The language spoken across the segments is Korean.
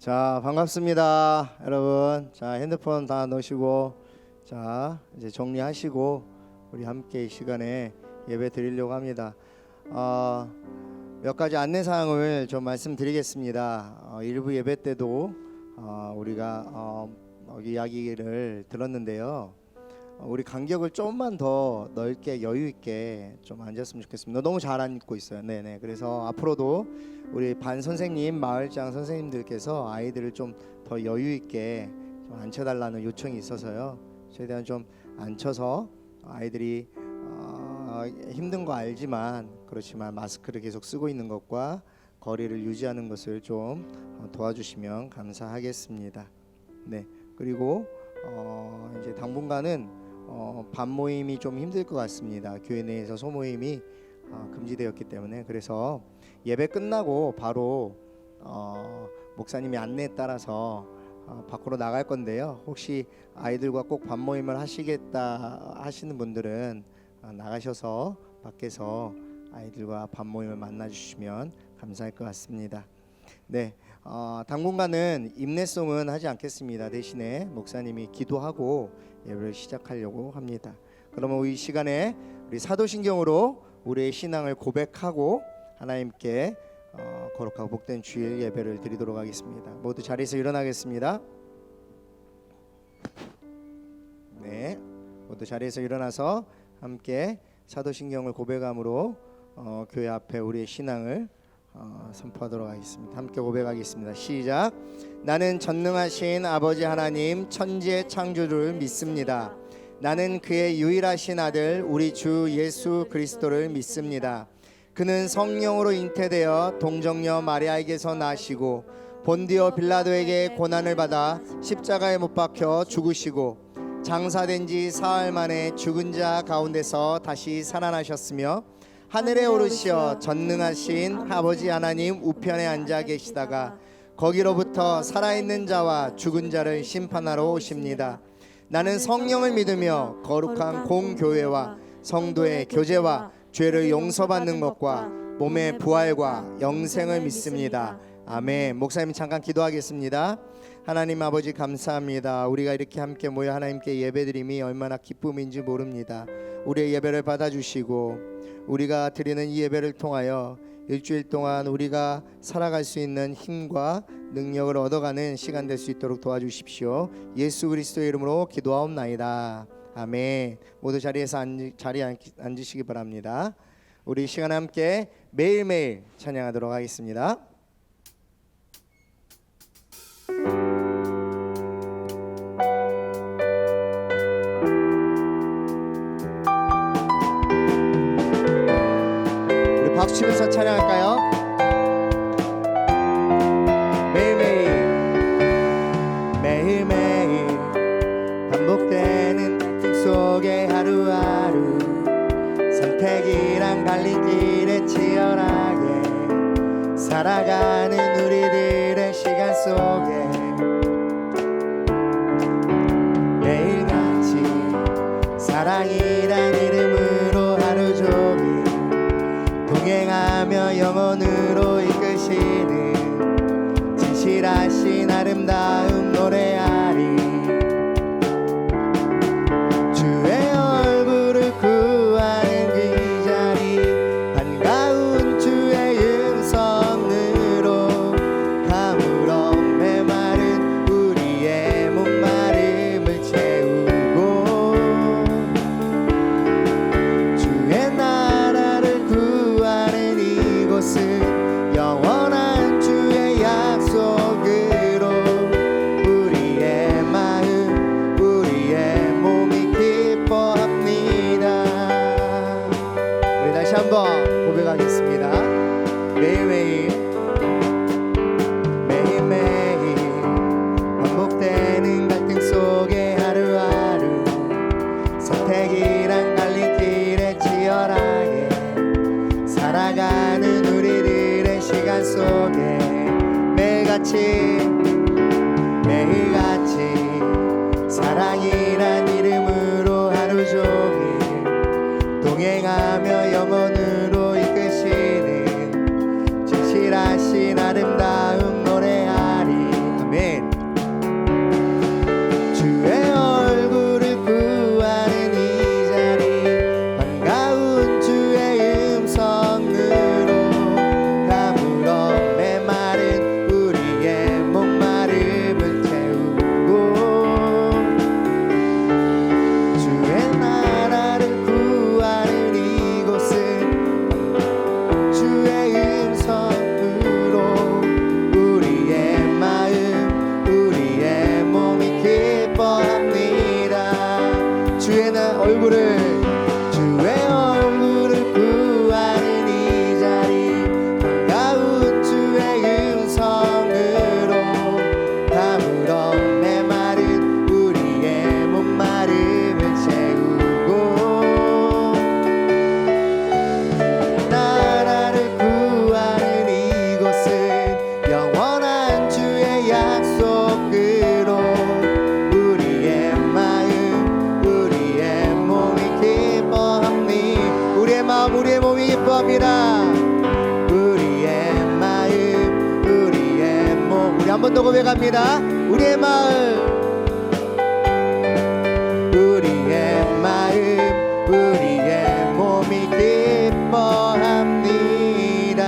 자, 반갑습니다, 여러분. 자, 핸드폰 다 넣으시고, 자, 이제 정리하시고 우리 함께 이 시간에 예배 드리려고 합니다. 몇 가지 안내 사항을 좀 말씀드리겠습니다. 일부 예배 때도 우리가 이야기를 들었는데요. 우리 간격을 조금만 더 넓게 여유 있게 좀 앉았으면 좋겠습니다. 너무 잘 앉고 있어요. 네네. 그래서 앞으로도 우리 반 선생님, 마을장 선생님들께서 아이들을 좀 더 여유 있게 좀 앉혀달라는 요청이 있어서요. 최대한 좀 앉혀서 아이들이 힘든 거 알지만 그렇지만 마스크를 계속 쓰고 있는 것과 거리를 유지하는 것을 좀 도와주시면 감사하겠습니다. 네. 그리고 이제 당분간은 반 모임이 좀 힘들 것 같습니다. 교회 내에서 소모임이 금지되었기 때문에. 그래서 예배 끝나고 바로 목사님이 안내에 따라서 밖으로 나갈 건데요. 혹시 아이들과 꼭 반 모임을 하시겠다 하시는 분들은 나가셔서 밖에서 아이들과 반 모임을 만나 주시면 감사할 것 같습니다. 네, 당분간은 임내송은 하지 않겠습니다. 대신에 목사님이 기도하고 예배를 시작하려고 합니다. 그러면 이 시간에 우리 사도신경으로 우리의 신앙을 고백하고 하나님께 거룩하고 복된 주일 예배를 드리도록 하겠습니다. 모두 자리에서 일어나겠습니다. 네, 모두 자리에서 일어나서 함께 사도신경을 고백함으로 교회 앞에 우리의 신앙을 선포하도록 하겠습니다. 함께 고백하겠습니다. 시작. 나는 전능하신 아버지 하나님 천지의 창조주를 믿습니다. 나는 그의 유일하신 아들 우리 주 예수 그리스도를 믿습니다. 그는 성령으로 잉태되어 동정녀 마리아에게서 나시고 본디오 빌라도에게 고난을 받아 십자가에 못 박혀 죽으시고 장사된 지 사흘 만에 죽은 자 가운데서 다시 살아나셨으며 하늘에 오르시어 전능하신 아버지 하나님 우편에 앉아 계시다가 거기로부터 살아있는 자와 죽은 자를 심판하러 오십니다. 나는 성령을 믿으며 거룩한 공교회와 성도의 교제와 죄를 용서받는 것과 몸의 부활과 영생을 믿습니다. 아멘. 목사님 잠깐 기도하겠습니다. 하나님 아버지 감사합니다. 우리가 이렇게 함께 모여 하나님께 예배드림이 얼마나 기쁨인지 모릅니다. 우리의 예배를 받아주시고 우리가 드리는 이 예배를 통하여 일주일 동안 우리가 살아갈 수 있는 힘과 능력을 얻어가는 시간 될 수 있도록 도와주십시오. 예수 그리스도의 이름으로 기도하옵나이다. 아멘. 모두 자리에서 자리에 앉으시기 바랍니다. 우리 시간 함께 매일매일 찬양하도록 하겠습니다. 우리 박수 치면서 찬양할까요? 매일매일 매일매일 반복되는 속에 하루하루 선택이란 갈림길에 치열하게 살아가는 우리들의 시간 속에 매일같이 사랑이란 이름으로 하루 종일 동행하며 영혼으로 이끄시는 진실하신 아름다움 노래하리. 한번 고백하겠습니다. 매일매일 매일매일 반복되는 갈등 속에 하루하루 선택이란 갈림길에 치열하게 살아가는 우리들의 시간 속에 매일같이 사랑이란 이름으로 하루 종일 동행하며 영혼으로 이끄시는 진실하신 아름다움 노래하리. 한 번 더 고백합니다. 우리의 마음, 우리의 마음, 우리의 몸이 기뻐합니다.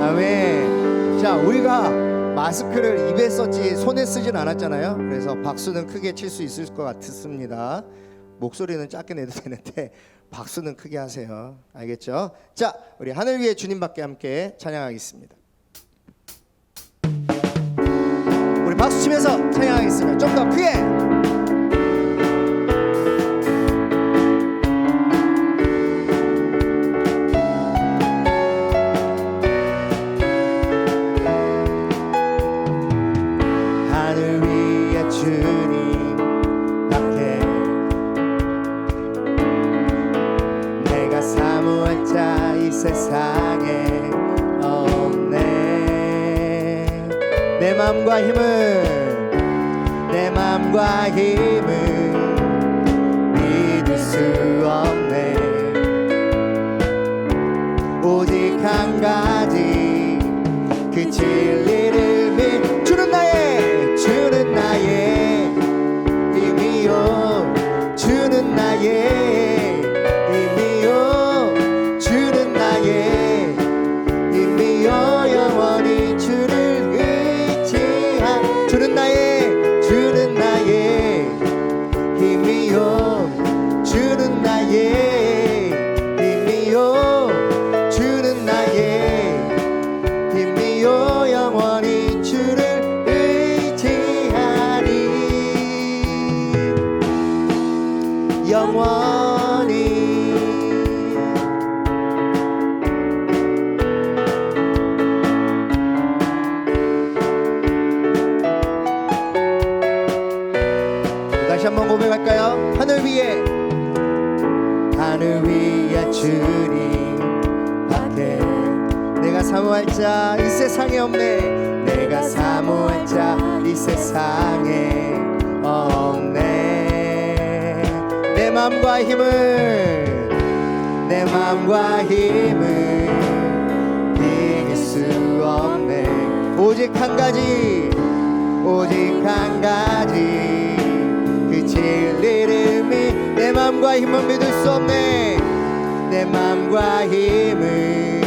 아멘. 자, 우리가 마스크를 입에 썼지 손에 쓰진 않았잖아요. 그래서 박수는 크게 칠 수 있을 것 같습니다. 목소리는 작게 내도 되는데 박수는 크게 하세요. 알겠죠? 자, 우리 하늘 위에 주님밖에 함께 찬양하겠습니다. 우리 박수 치면서 찬양하겠습니다. 좀 더 크게. 하늘 위에 주님밖에 내가 사모할 자 이 세상에 없네. 내 맘과 힘을 믿을 수 없네. 오직 한 가지 그 진리를 주는 나의 힘이요. 주는 나의 힘이요. 주는 나의 힘이요. 영원히 주를 의지한 주는 나의 힘이요. 주는 나의 힘이요. 주는 나의 힘이요. 영원히 주를 의지하리. 영원히. 다시 한번 고백할까요? 하늘 위에 주님밖에 내가 사모할 자 이 세상에 없네. 내가 사모할 자 이 세상에 없네. 내 맘과 힘을 이길 수 없네. 오직 한 가지 그 진리를 내 맘과 힘을 믿을 수 없네. 내 맘과 힘을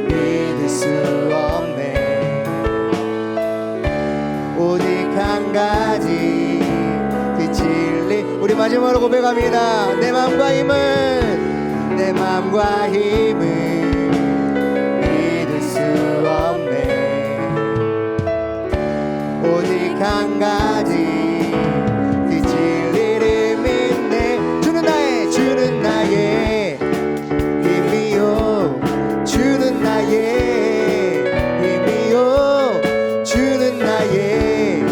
믿을 수 없네. 오직 한 가지 그 진리. 우리 마지막으로 고백합니다. 내 맘과 힘을 믿을 수 없네. 오직 한 가지 그 진리를 믿네. 주는 나의 힘이요. 주는 나의 힘이요. 주는 나의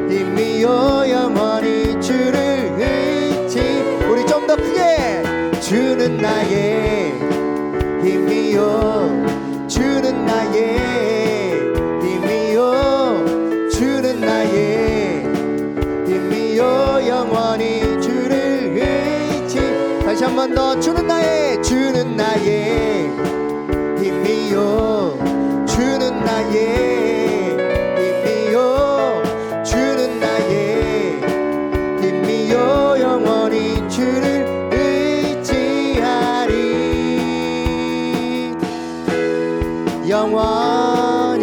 힘이요. 영원히 주를 의지. 우리 좀 더 크게. 주는 나의 힘이요. 주는 나의 힘이요. 주는 나의 힘이요. 영원히 주를 의지. 다시 한 번 더. 주는 나의 힘이요. 주는 나의 힘이요. 주는 나의 힘이요. 영원히 주를 의지하리. 영원히.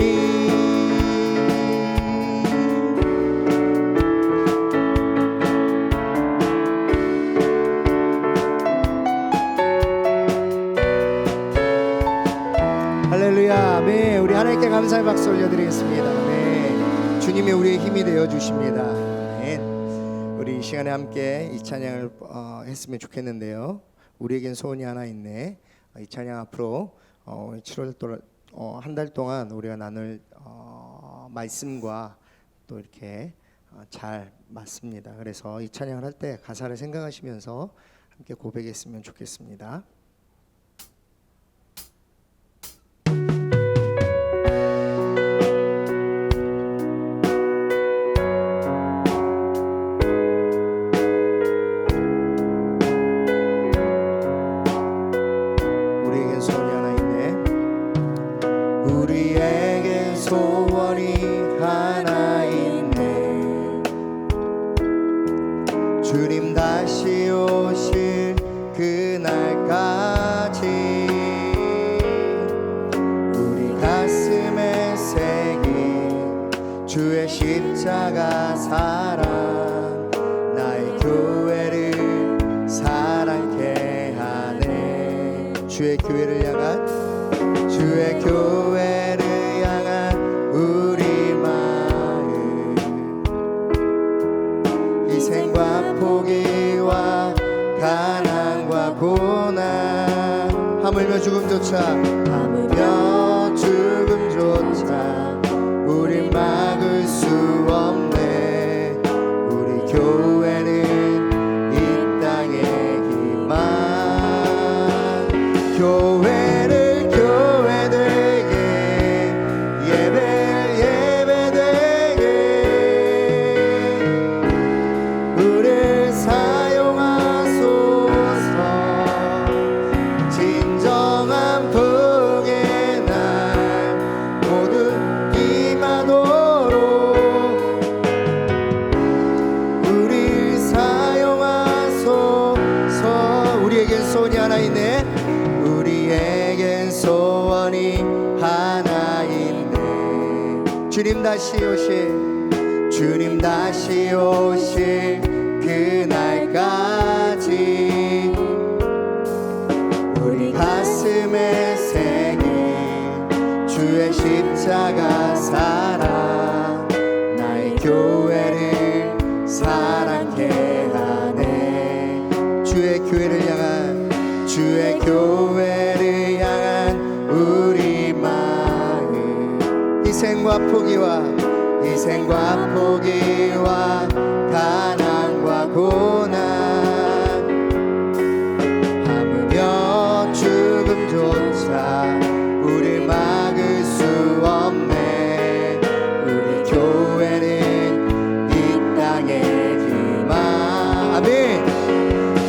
할렐루야. 네, 우리 하나님께 감사의 박수 올려드리겠습니다. 네, 주님이 우리의 힘이 되어 주십니다. 네, 우리 이 시간에 함께 이 찬양을 했으면 좋겠는데요. 우리에겐 소원이 하나 있네. 이 찬양 앞으로 7월 동안 한 달 동안 우리가 나눌 말씀과 또 이렇게 잘 맞습니다. 그래서 이 찬양을 할 때 가사를 생각하시면서 함께 고백했으면 좋겠습니다. 우리에겐 소원이 소원이 하나 있네. 주님 다시 오실 그날까지 우리 가슴에 새긴 주의 십자가 사랑, 나의 교회를 사랑케 하네. 주의 교회를 향한, 주의 교회를 향한 우리 마음, 희생과 포기와 가난과 고난, 하물며 죽음조차 우리 막을 수 없네. 우리 교회는 이 땅의 희망, 교회를 교회되게, 예배를 예배되게 우릴 사용하소서. 진정한 복의 날 모두 임하도록 우릴 사용하소서. 우리에겐 소원이 하나 있네. 우리에겐 소원이 하나 있네. 주님 다시 오실, 주님 다시 오실 그날까지 우리 가슴에 새긴 주의 십자가 사랑, 나의 교회를 사랑케 하네. 주의 교회를 향한, 주의 교회를 향한 우리 마음, 희생과 포기와 가난과 고난, 하물며 죽음조차 우릴 막을 수 없네. 우리 교회는 이 땅의 희망. 아멘.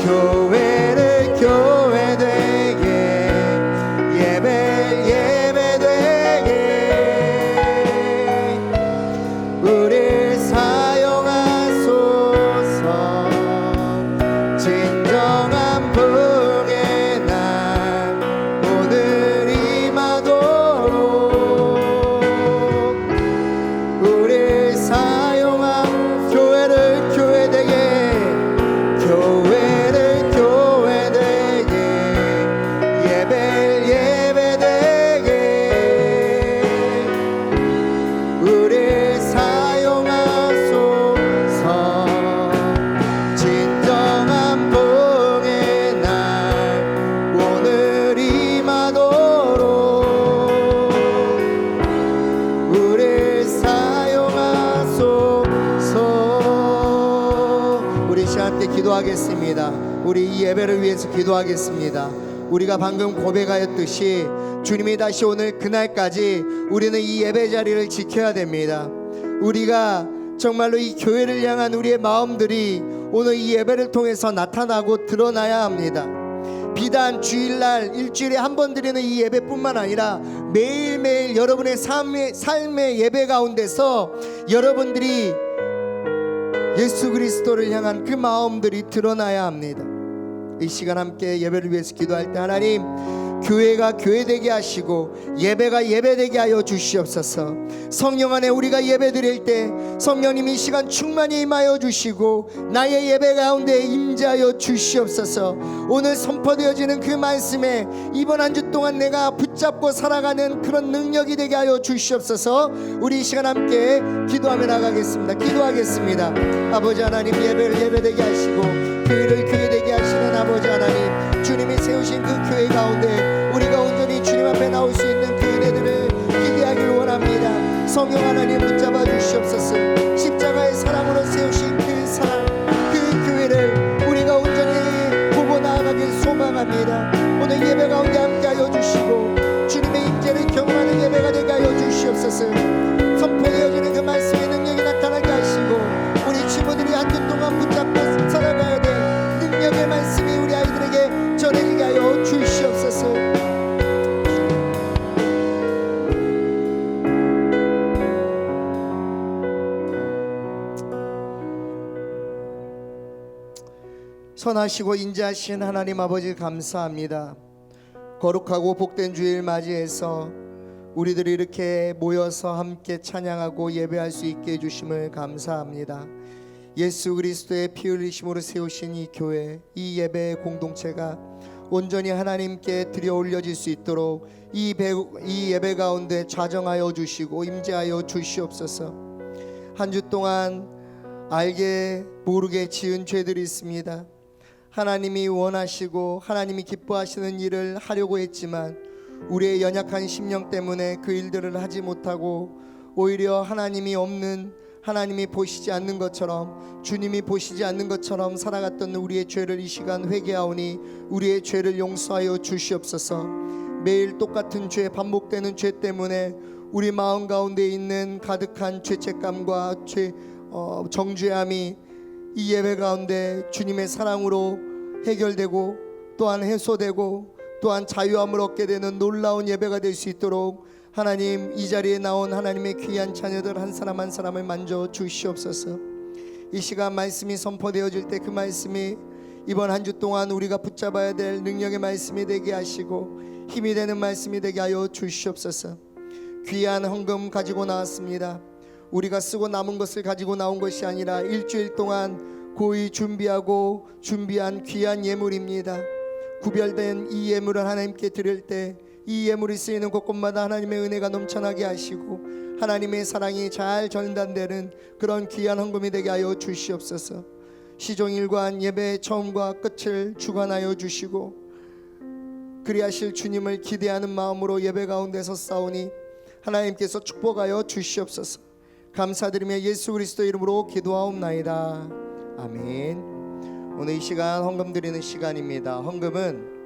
교회를 교회되게, 예배를 예배되게 우릴 사용하소서. 진정한 복의 날 오늘 임하도록 우릴 사용한 교회를 교회되게, 교회를 교회되게, 예배를 예배되게 우릴 사용하소서. 진정한 복의 날 오늘 임하도록 우릴 사용하소서. 우리 시간 때 기도하겠습니다. 우리 이 예배를 위해서 기도하겠습니다. 우리가 방금 고백하였듯이 주님이 다시 오늘 그날까지 우리는 이 예배 자리를 지켜야 됩니다. 우리가 정말로 이 교회를 향한 우리의 마음들이 오늘 이 예배를 통해서 나타나고 드러나야 합니다. 비단 주일날 일주일에 한 번 드리는 이 예배뿐만 아니라 매일매일 여러분의 삶의 예배 가운데서 여러분들이 예수 그리스도를 향한 그 마음들이 드러나야 합니다. 이 시간 함께 예배를 위해서 기도할 때 하나님, 교회가 교회되게 하시고 예배가 예배되게 하여 주시옵소서. 성령 안에 우리가 예배 드릴 때 성령님이 이 시간 충만히 임하여 주시고 나의 예배 가운데 임재하여 주시옵소서. 오늘 선포되어지는 그 말씀에 이번 한 주 동안 내가 붙잡고 살아가는 그런 능력이 되게 하여 주시옵소서. 우리 이 시간 함께 기도하며 나가겠습니다. 기도하겠습니다. 아버지 하나님, 예배를 예배되게 하시고 교회를 교회되게 하시는 아버지 하나님, 주님이 세우신 그 교회 가운데 우리가 온전히 주님 앞에 나올 수 있는 그 은혜들을 기대하기를 원합니다. 성령 하나님 붙잡아 주시옵소서. 십자가의 사랑으로 세우신 그 사랑, 그 교회를 우리가 온전히 보고 나아가길 소망합니다. 오늘 예배 가운데 함께하여 주시고 주님의 임재를 경험하는 예배가 되게 하여 주시옵소서. 선포되어지는 그 말씀의 능력이 나타나게 하시고 우리 친구들이 한 주 동안 붙잡고 살아가야 될 능력의 말씀이 우리 아이들에게 전해지게 하여 주시옵소서. 선하시고 인자하신 하나님 아버지 감사합니다. 거룩하고 복된 주일 맞이해서 우리들이 이렇게 모여서 함께 찬양하고 예배할 수 있게 해주심을 감사합니다. 예수 그리스도의 피 흘리심으로 세우신 이 교회, 이 예배 공동체가 온전히 하나님께 드려 올려질 수 있도록 이 예배 가운데 좌정하여 주시고 임재하여 주시옵소서. 한 주 동안 알게 모르게 지은 죄들이 있습니다. 하나님이 원하시고 하나님이 기뻐하시는 일을 하려고 했지만 우리의 연약한 심령 때문에 그 일들을 하지 못하고 오히려 하나님이 없는, 하나님이 보시지 않는 것처럼, 주님이 보시지 않는 것처럼 살아갔던 우리의 죄를 이 시간 회개하오니 우리의 죄를 용서하여 주시옵소서. 매일 똑같은 죄, 반복되는 죄 때문에 우리 마음 가운데 있는 가득한 죄책감과 정죄함이 이 예배 가운데 주님의 사랑으로 해결되고 또한 해소되고 또한 자유함을 얻게 되는 놀라운 예배가 될 수 있도록 하나님, 이 자리에 나온 하나님의 귀한 자녀들 한 사람 한 사람을 만져 주시옵소서. 이 시간 말씀이 선포되어질 때 그 말씀이 이번 한 주 동안 우리가 붙잡아야 될 능력의 말씀이 되게 하시고 힘이 되는 말씀이 되게 하여 주시옵소서. 귀한 헌금 가지고 나왔습니다. 우리가 쓰고 남은 것을 가지고 나온 것이 아니라 일주일 동안 고이 준비한 귀한 예물입니다. 구별된 이 예물을 하나님께 드릴 때 이 예물이 쓰이는 곳곳마다 하나님의 은혜가 넘쳐나게 하시고 하나님의 사랑이 잘 전달되는 그런 귀한 헌금이 되게 하여 주시옵소서. 시종일관 예배의 처음과 끝을 주관하여 주시고 그리하실 주님을 기대하는 마음으로 예배 가운데서 싸우니 하나님께서 축복하여 주시옵소서. 감사드리며 예수 그리스도 이름으로 기도하옵나이다. 아멘. 오늘 이 시간 헌금 드리는 시간입니다. 헌금은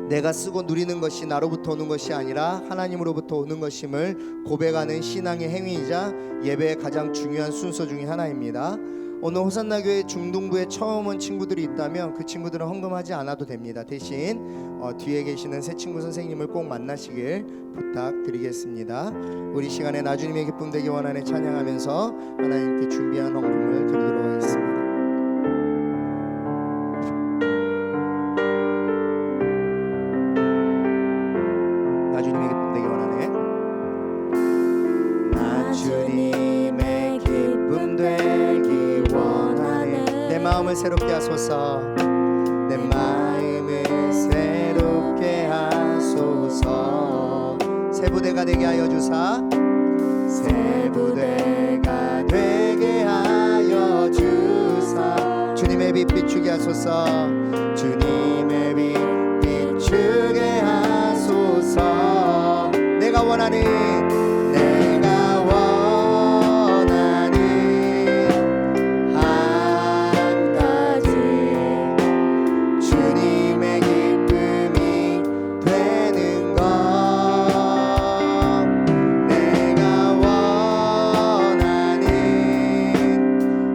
내가 쓰고 누리는 것이 나로부터 오는 것이 아니라 하나님으로부터 오는 것임을 고백하는 신앙의 행위이자 예배의 가장 중요한 순서 중에 하나입니다. 오늘 호산나 교회 중등부에 처음 온 친구들이 있다면 그 친구들은 헌금하지 않아도 됩니다. 대신 뒤에 계시는 새 친구 선생님을 꼭 만나시길 부탁드리겠습니다. 우리 시간에 나주님의 기쁨 되기 원하는 찬양하면서 하나님께 준비한 헌금을 드리도록 하겠습니다. 나주님의 기쁨 되기 원하네. 나주님의 기쁨 되기 원하네. 내 마음을 새롭게 하소서. 내 마음을 새롭게 하소서. 새 부대가 되게 하여 주사. 새 부대가 되게 하여 주사. 주님의 빛 비추게 하소서. 주님의 빛 비추게 하소서. 내가 원하는 한 가지 주님의 기쁨이 되는 것. 내가 원하는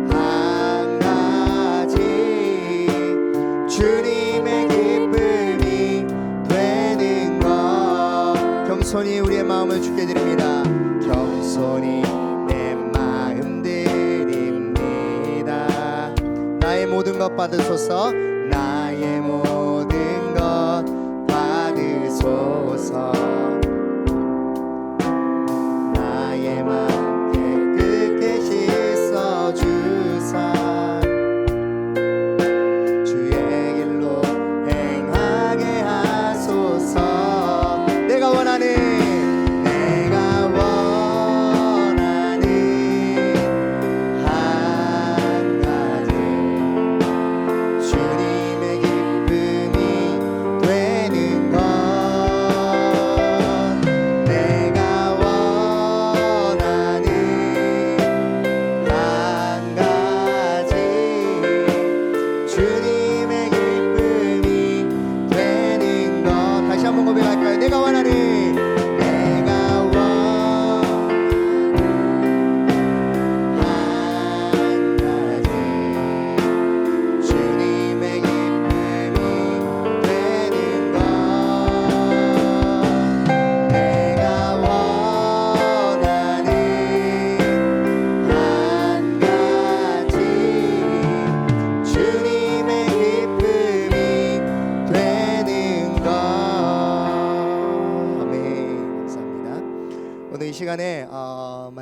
한 가지 주님의 기쁨이 되는 것. 겸손히 우리의 마음을 주께 드립니다. 겸손히 내 마음 드립니다. 나의 모든 것 받으소서. 나의 모든 것 받으소서. 나의 마음 깨끗이 씻어 주사. 주의 길로 행하게 하소서. 내가 원하는 한 가지 주님의 기쁨이 되는 것.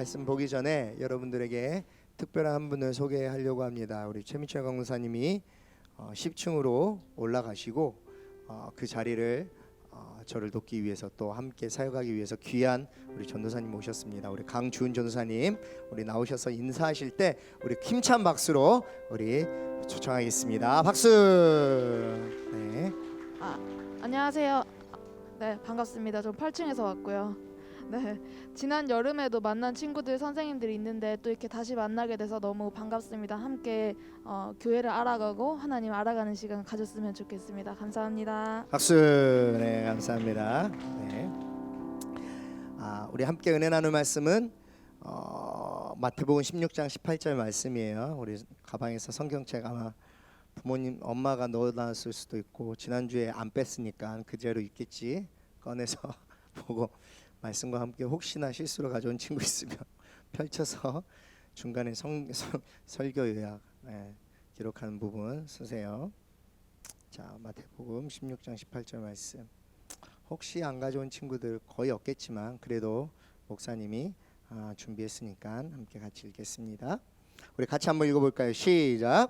말씀 보기 전에 여러분들에게 특별한 한 분을 소개하려고 합니다. 우리 최민철 강무사님이 10층으로 올라가시고 그 자리를 저를 돕기 위해서 또 함께 사역하기 위해서 귀한 우리 전도사님 오셨습니다. 우리 강주은 전도사님, 우리 나오셔서 인사하실 때 우리 힘찬 박수로 우리 초청하겠습니다. 박수. 네. 안녕하세요. 네, 반갑습니다. 저 8층에서 왔고요. 네, 지난 여름에도 만난 친구들, 선생님들이 있는데 또 이렇게 다시 만나게 돼서 너무 반갑습니다. 함께 교회를 알아가고 하나님 알아가는 시간 가졌으면 좋겠습니다. 감사합니다. 박수. 네, 감사합니다. 네. 우리 함께 은혜 나눌 말씀은 마태복음 16장 18절 말씀이에요. 우리 가방에서 성경책 아마 부모님 엄마가 넣어놨을 수도 있고 지난주에 안 뺐으니까 그대로 있겠지. 꺼내서 보고 말씀과 함께 혹시나 실수로 가져온 친구 있으면 펼쳐서 중간에 설교 요약 기록하는 부분 쓰세요. 자, 마태복음 16장 18절 말씀. 혹시 안 가져온 친구들 거의 없겠지만 그래도 목사님이 준비했으니까 함께 같이 읽겠습니다. 우리 같이 한번 읽어볼까요? 시작.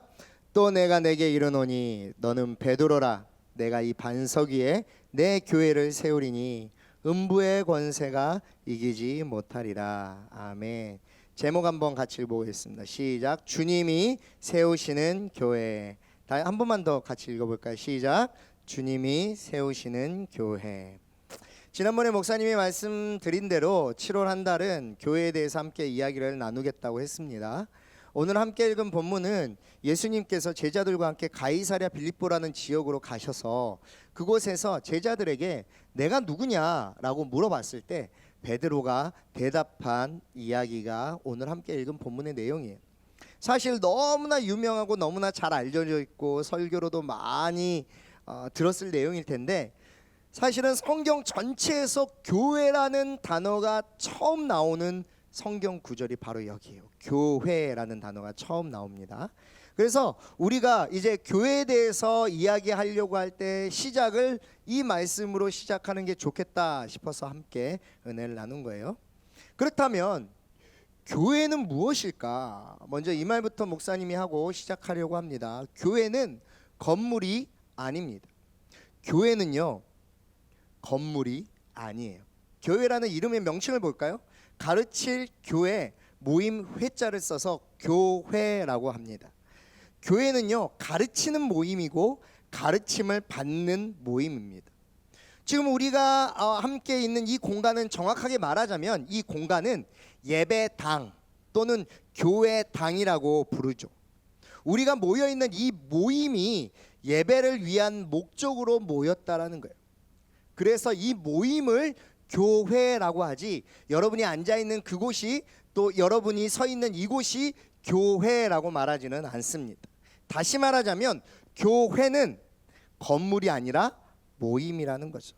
또 내가 내게 이르노니 너는 베드로라. 내가 이 반석 위에 내 교회를 세우리니 음부의 권세가 이기지 못하리라. 아멘. 제목 한번 같이 읽어보겠습니다. 시작. 주님이 세우시는 교회. 한 번만 더 같이 읽어볼까요? 시작. 주님이 세우시는 교회. 지난번에 목사님이 말씀드린 대로 7월 한 달은 교회에 대해서 함께 이야기를 나누겠다고 했습니다. 오늘 함께 읽은 본문은 예수님께서 제자들과 함께 가이사랴 빌립보라는 지역으로 가셔서 그곳에서 제자들에게 내가 누구냐라고 물어봤을 때 베드로가 대답한 이야기가 오늘 함께 읽은 본문의 내용이에요. 사실 너무나 유명하고 너무나 잘 알려져 있고 설교로도 많이 들었을 내용일 텐데 사실은 성경 전체에서 교회라는 단어가 처음 나오는 성경 구절이 바로 여기에요. 교회라는 단어가 처음 나옵니다. 그래서 우리가 이제 교회에 대해서 이야기하려고 할 때 시작을 이 말씀으로 시작하는 게 좋겠다 싶어서 함께 은혜를 나눈 거예요. 그렇다면 교회는 무엇일까? 먼저 이 말부터 목사님이 하고 시작하려고 합니다. 교회는 건물이 아닙니다. 교회는요, 건물이 아니에요. 교회라는 이름의 명칭을 볼까요? 가르칠 교회 모임 회자를 써서 교회라고 합니다. 교회는요, 가르치는 모임이고 가르침을 받는 모임입니다. 지금 우리가 함께 있는 이 공간은 정확하게 말하자면 이 공간은 예배당 또는 교회당이라고 부르죠. 우리가 모여 있는 이 모임이 예배를 위한 목적으로 모였다라는 거예요. 그래서 이 모임을 교회라고 하지 여러분이 앉아 있는 그곳이 또 여러분이 서 있는 이곳이 교회라고 말하지는 않습니다. 다시 말하자면 교회는 건물이 아니라 모임이라는 거죠.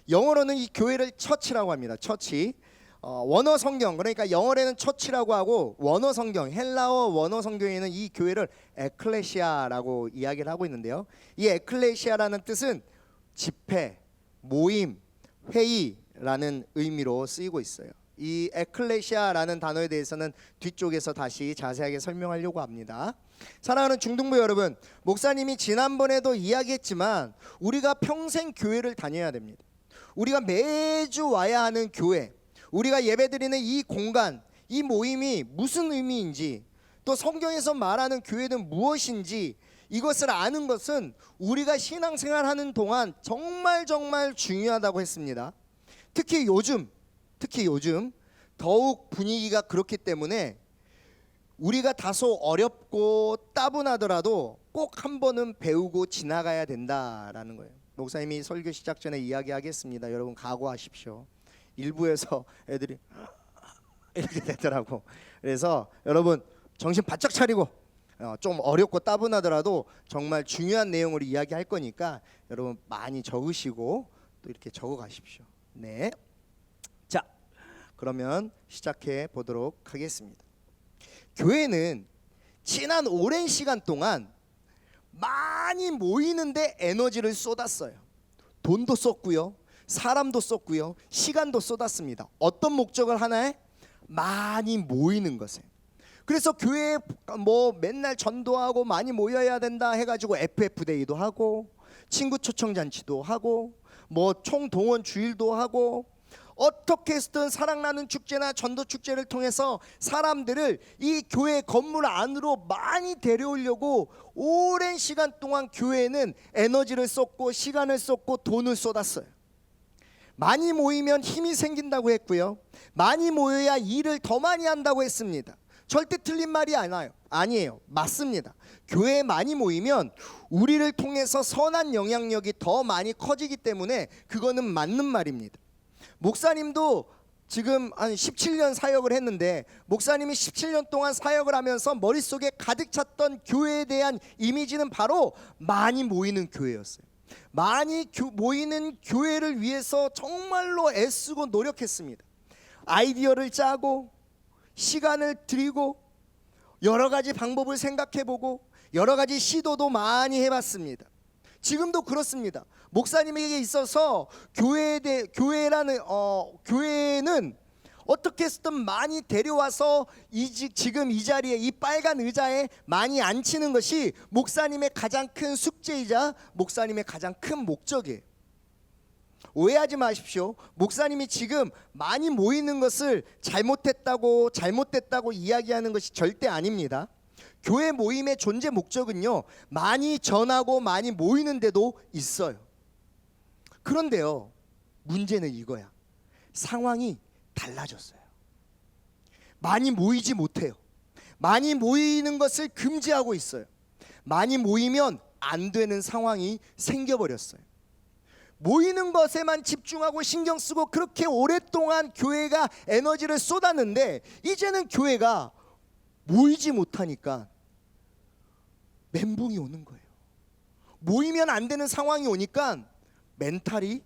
영어로는 이 교회를 처치라고 합니다. 처치. 원어 성경, 그러니까 영어로는 처치라고 하고 원어 성경, 헬라어 원어 성경에는 이 교회를 에클레시아라고 이야기를 하고 있는데요. 이 에클레시아라는 뜻은 집회, 모임, 회의라는 의미로 쓰이고 있어요. 이 에클레시아라는 단어에 대해서는 뒤쪽에서 다시 자세하게 설명하려고 합니다. 사랑하는 중등부 여러분, 목사님이 지난번에도 이야기했지만 우리가 평생 교회를 다녀야 됩니다. 우리가 매주 와야 하는 교회, 우리가 예배드리는 이 공간, 이 모임이 무슨 의미인지, 또 성경에서 말하는 교회는 무엇인지 이것을 아는 것은 우리가 신앙생활하는 동안 정말 중요하다고 했습니다. 특히 요즘 더욱 분위기가 그렇기 때문에 우리가 다소 어렵고 따분하더라도 꼭 한 번은 배우고 지나가야 된다라는 거예요. 목사님이 설교 시작 전에 이야기하겠습니다. 여러분 각오하십시오. 일부에서 애들이 이렇게 되더라고. 그래서 여러분 정신 바짝 차리고 좀 어렵고 따분하더라도 정말 중요한 내용을 이야기할 거니까 여러분 많이 적으시고 또 이렇게 적어 가십시오. 네. 자, 그러면 시작해 보도록 하겠습니다. 교회는 지난 오랜 시간 동안 많이 모이는데 에너지를 쏟았어요. 돈도 썼고요, 사람도 썼고요, 시간도 쏟았습니다. 어떤 목적을 하나에? 많이 모이는 것에. 그래서 교회에 뭐 맨날 전도하고 많이 모여야 된다 해가지고 FF데이도 하고 친구 초청잔치도 하고 뭐 총동원 주일도 하고 어떻게 해서든 사랑나는 축제나 전도 축제를 통해서 사람들을 이 교회 건물 안으로 많이 데려오려고 오랜 시간 동안 교회는 에너지를 쏟고 시간을 쏟고 돈을 쏟았어요. 많이 모이면 힘이 생긴다고 했고요, 많이 모여야 일을 더 많이 한다고 했습니다. 절대 틀린 말이 아니에요. 맞습니다. 교회에 많이 모이면 우리를 통해서 선한 영향력이 더 많이 커지기 때문에 그거는 맞는 말입니다. 목사님도 지금 한 17년 사역을 했는데, 목사님이 17년 동안 사역을 하면서 머릿속에 가득 찼던 교회에 대한 이미지는 바로 많이 모이는 교회였어요. 많이 모이는 교회를 위해서 정말로 애쓰고 노력했습니다. 아이디어를 짜고 시간을 들이고 여러 가지 방법을 생각해보고 여러 가지 시도도 많이 해봤습니다. 지금도 그렇습니다. 목사님에게 있어서 교회는 어떻게 해서든 많이 데려와서 지금 이 자리에 이 빨간 의자에 많이 앉히는 것이 목사님의 가장 큰 숙제이자 목사님의 가장 큰 목적이에요. 오해하지 마십시오. 목사님이 지금 많이 모이는 것을 잘못됐다고 이야기하는 것이 절대 아닙니다. 교회 모임의 존재 목적은요, 많이 전하고 많이 모이는 데도 있어요. 그런데요, 문제는 이거야. 상황이 달라졌어요. 많이 모이지 못해요. 많이 모이는 것을 금지하고 있어요. 많이 모이면 안 되는 상황이 생겨버렸어요. 모이는 것에만 집중하고 신경 쓰고 그렇게 오랫동안 교회가 에너지를 쏟았는데, 이제는 교회가 모이지 못하니까 멘붕이 오는 거예요. 모이면 안 되는 상황이 오니까 멘탈이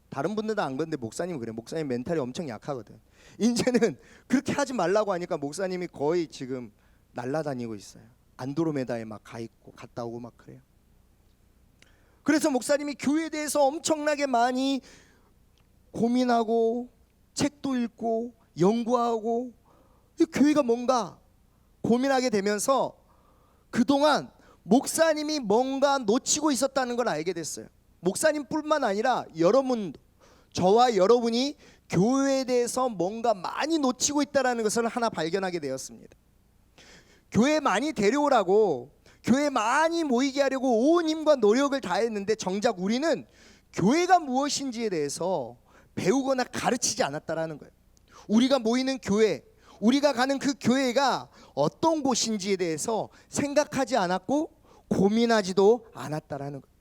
다른 분들도 안 그런데 목사님은 그래. 목사님 멘탈이 엄청 약하거든. 이제는 그렇게 하지 말라고 하니까 목사님이 거의 지금 날아다니고 있어요. 안드로메다에 막 가 있고 갔다 오고 막 그래요. 그래서 목사님이 교회에 대해서 엄청나게 많이 고민하고 책도 읽고 연구하고, 이 교회가 뭔가 고민하게 되면서 그동안 목사님이 뭔가 놓치고 있었다는 걸 알게 됐어요. 목사님뿐만 아니라 여러분도, 저와 여러분이 교회에 대해서 뭔가 많이 놓치고 있다는 것을 하나 발견하게 되었습니다. 교회 많이 데려오라고, 교회 많이 모이게 하려고 온 힘과 노력을 다했는데 정작 우리는 교회가 무엇인지에 대해서 배우거나 가르치지 않았다라는 거예요. 우리가 모이는 교회, 우리가 가는 그 교회가 어떤 곳인지에 대해서 생각하지 않았고 고민하지도 않았다라는 거예요.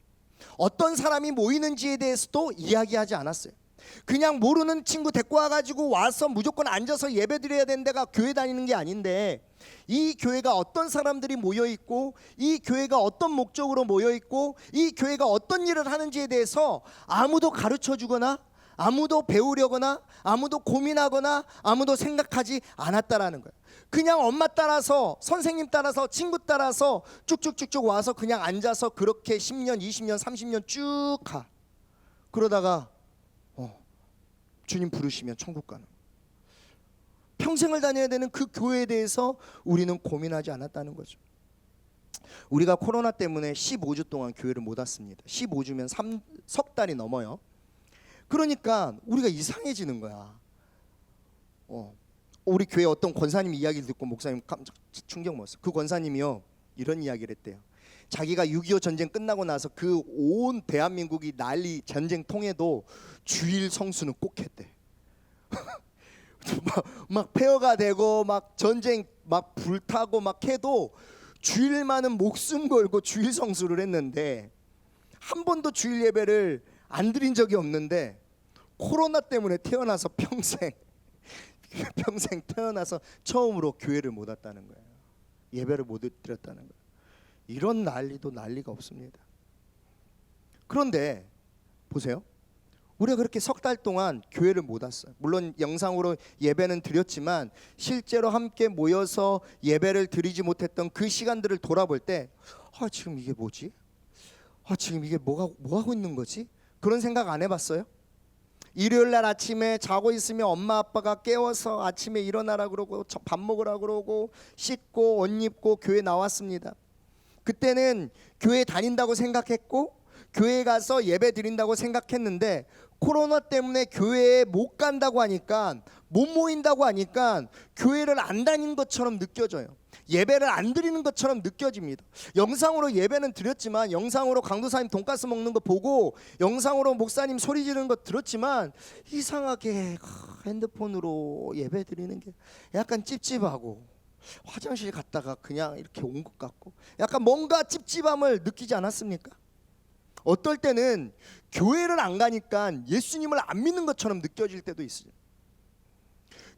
어떤 사람이 모이는지에 대해서도 이야기하지 않았어요. 그냥 모르는 친구 데리고 와가지고 와서 무조건 앉아서 예배 드려야 되는 데가 교회 다니는 게 아닌데, 이 교회가 어떤 사람들이 모여있고 이 교회가 어떤 목적으로 모여있고 이 교회가 어떤 일을 하는지에 대해서 아무도 가르쳐주거나 아무도 배우려거나 아무도 고민하거나 아무도 생각하지 않았다라는 거예요. 그냥 엄마 따라서, 선생님 따라서, 친구 따라서 쭉쭉쭉쭉 와서 그냥 앉아서 그렇게 10년, 20년, 30년 쭉 가. 그러다가 주님 부르시면 천국 가는, 평생을 다녀야 되는 그 교회에 대해서 우리는 고민하지 않았다는 거죠. 우리가 코로나 때문에 15주 동안 교회를 못 왔습니다. 15주면 석 달이 넘어요. 그러니까 우리가 이상해지는 거야. 우리 교회 어떤 권사님 이야기를 듣고 목사님 깜짝 충격 먹었어요. 그 권사님이요, 이런 이야기를 했대요. 자기가 6.25 전쟁 끝나고 나서 그 온 대한민국이 난리 전쟁 통해도 주일 성수는 꼭 했대. 막 폐허가 되고 막 전쟁 막 불타고 막 해도 주일만은 목숨 걸고 주일 성수를 했는데, 한 번도 주일 예배를 안 드린 적이 없는데 코로나 때문에 태어나서 평생 태어나서 처음으로 교회를 못 왔다는 거예요. 예배를 못 드렸다는 거예요. 이런 난리가 없습니다. 그런데 보세요. 우리가 그렇게 석 달 동안 교회를 못 왔어요. 물론 영상으로 예배는 드렸지만 실제로 함께 모여서 예배를 드리지 못했던 그 시간들을 돌아볼 때 지금 이게 뭐지? 지금 이게 뭐 하고 있는 거지? 그런 생각 안 해봤어요? 일요일 날 아침에 자고 있으면 엄마 아빠가 깨워서 아침에 일어나라 그러고 밥 먹으라 그러고 씻고 옷 입고 교회 나왔습니다. 그때는 교회 다닌다고 생각했고 교회 가서 예배 드린다고 생각했는데 코로나 때문에 교회에 못 간다고 하니까, 못 모인다고 하니까 교회를 안 다닌 것처럼 느껴져요. 예배를 안 드리는 것처럼 느껴집니다. 영상으로 예배는 드렸지만, 영상으로 강도사님 돈가스 먹는 거 보고, 영상으로 목사님 소리 지르는 거 들었지만, 이상하게 핸드폰으로 예배 드리는 게 약간 찝찝하고, 화장실 갔다가 그냥 이렇게 온 것 같고, 약간 뭔가 찝찝함을 느끼지 않았습니까? 어떨 때는 교회를 안 가니까 예수님을 안 믿는 것처럼 느껴질 때도 있어요.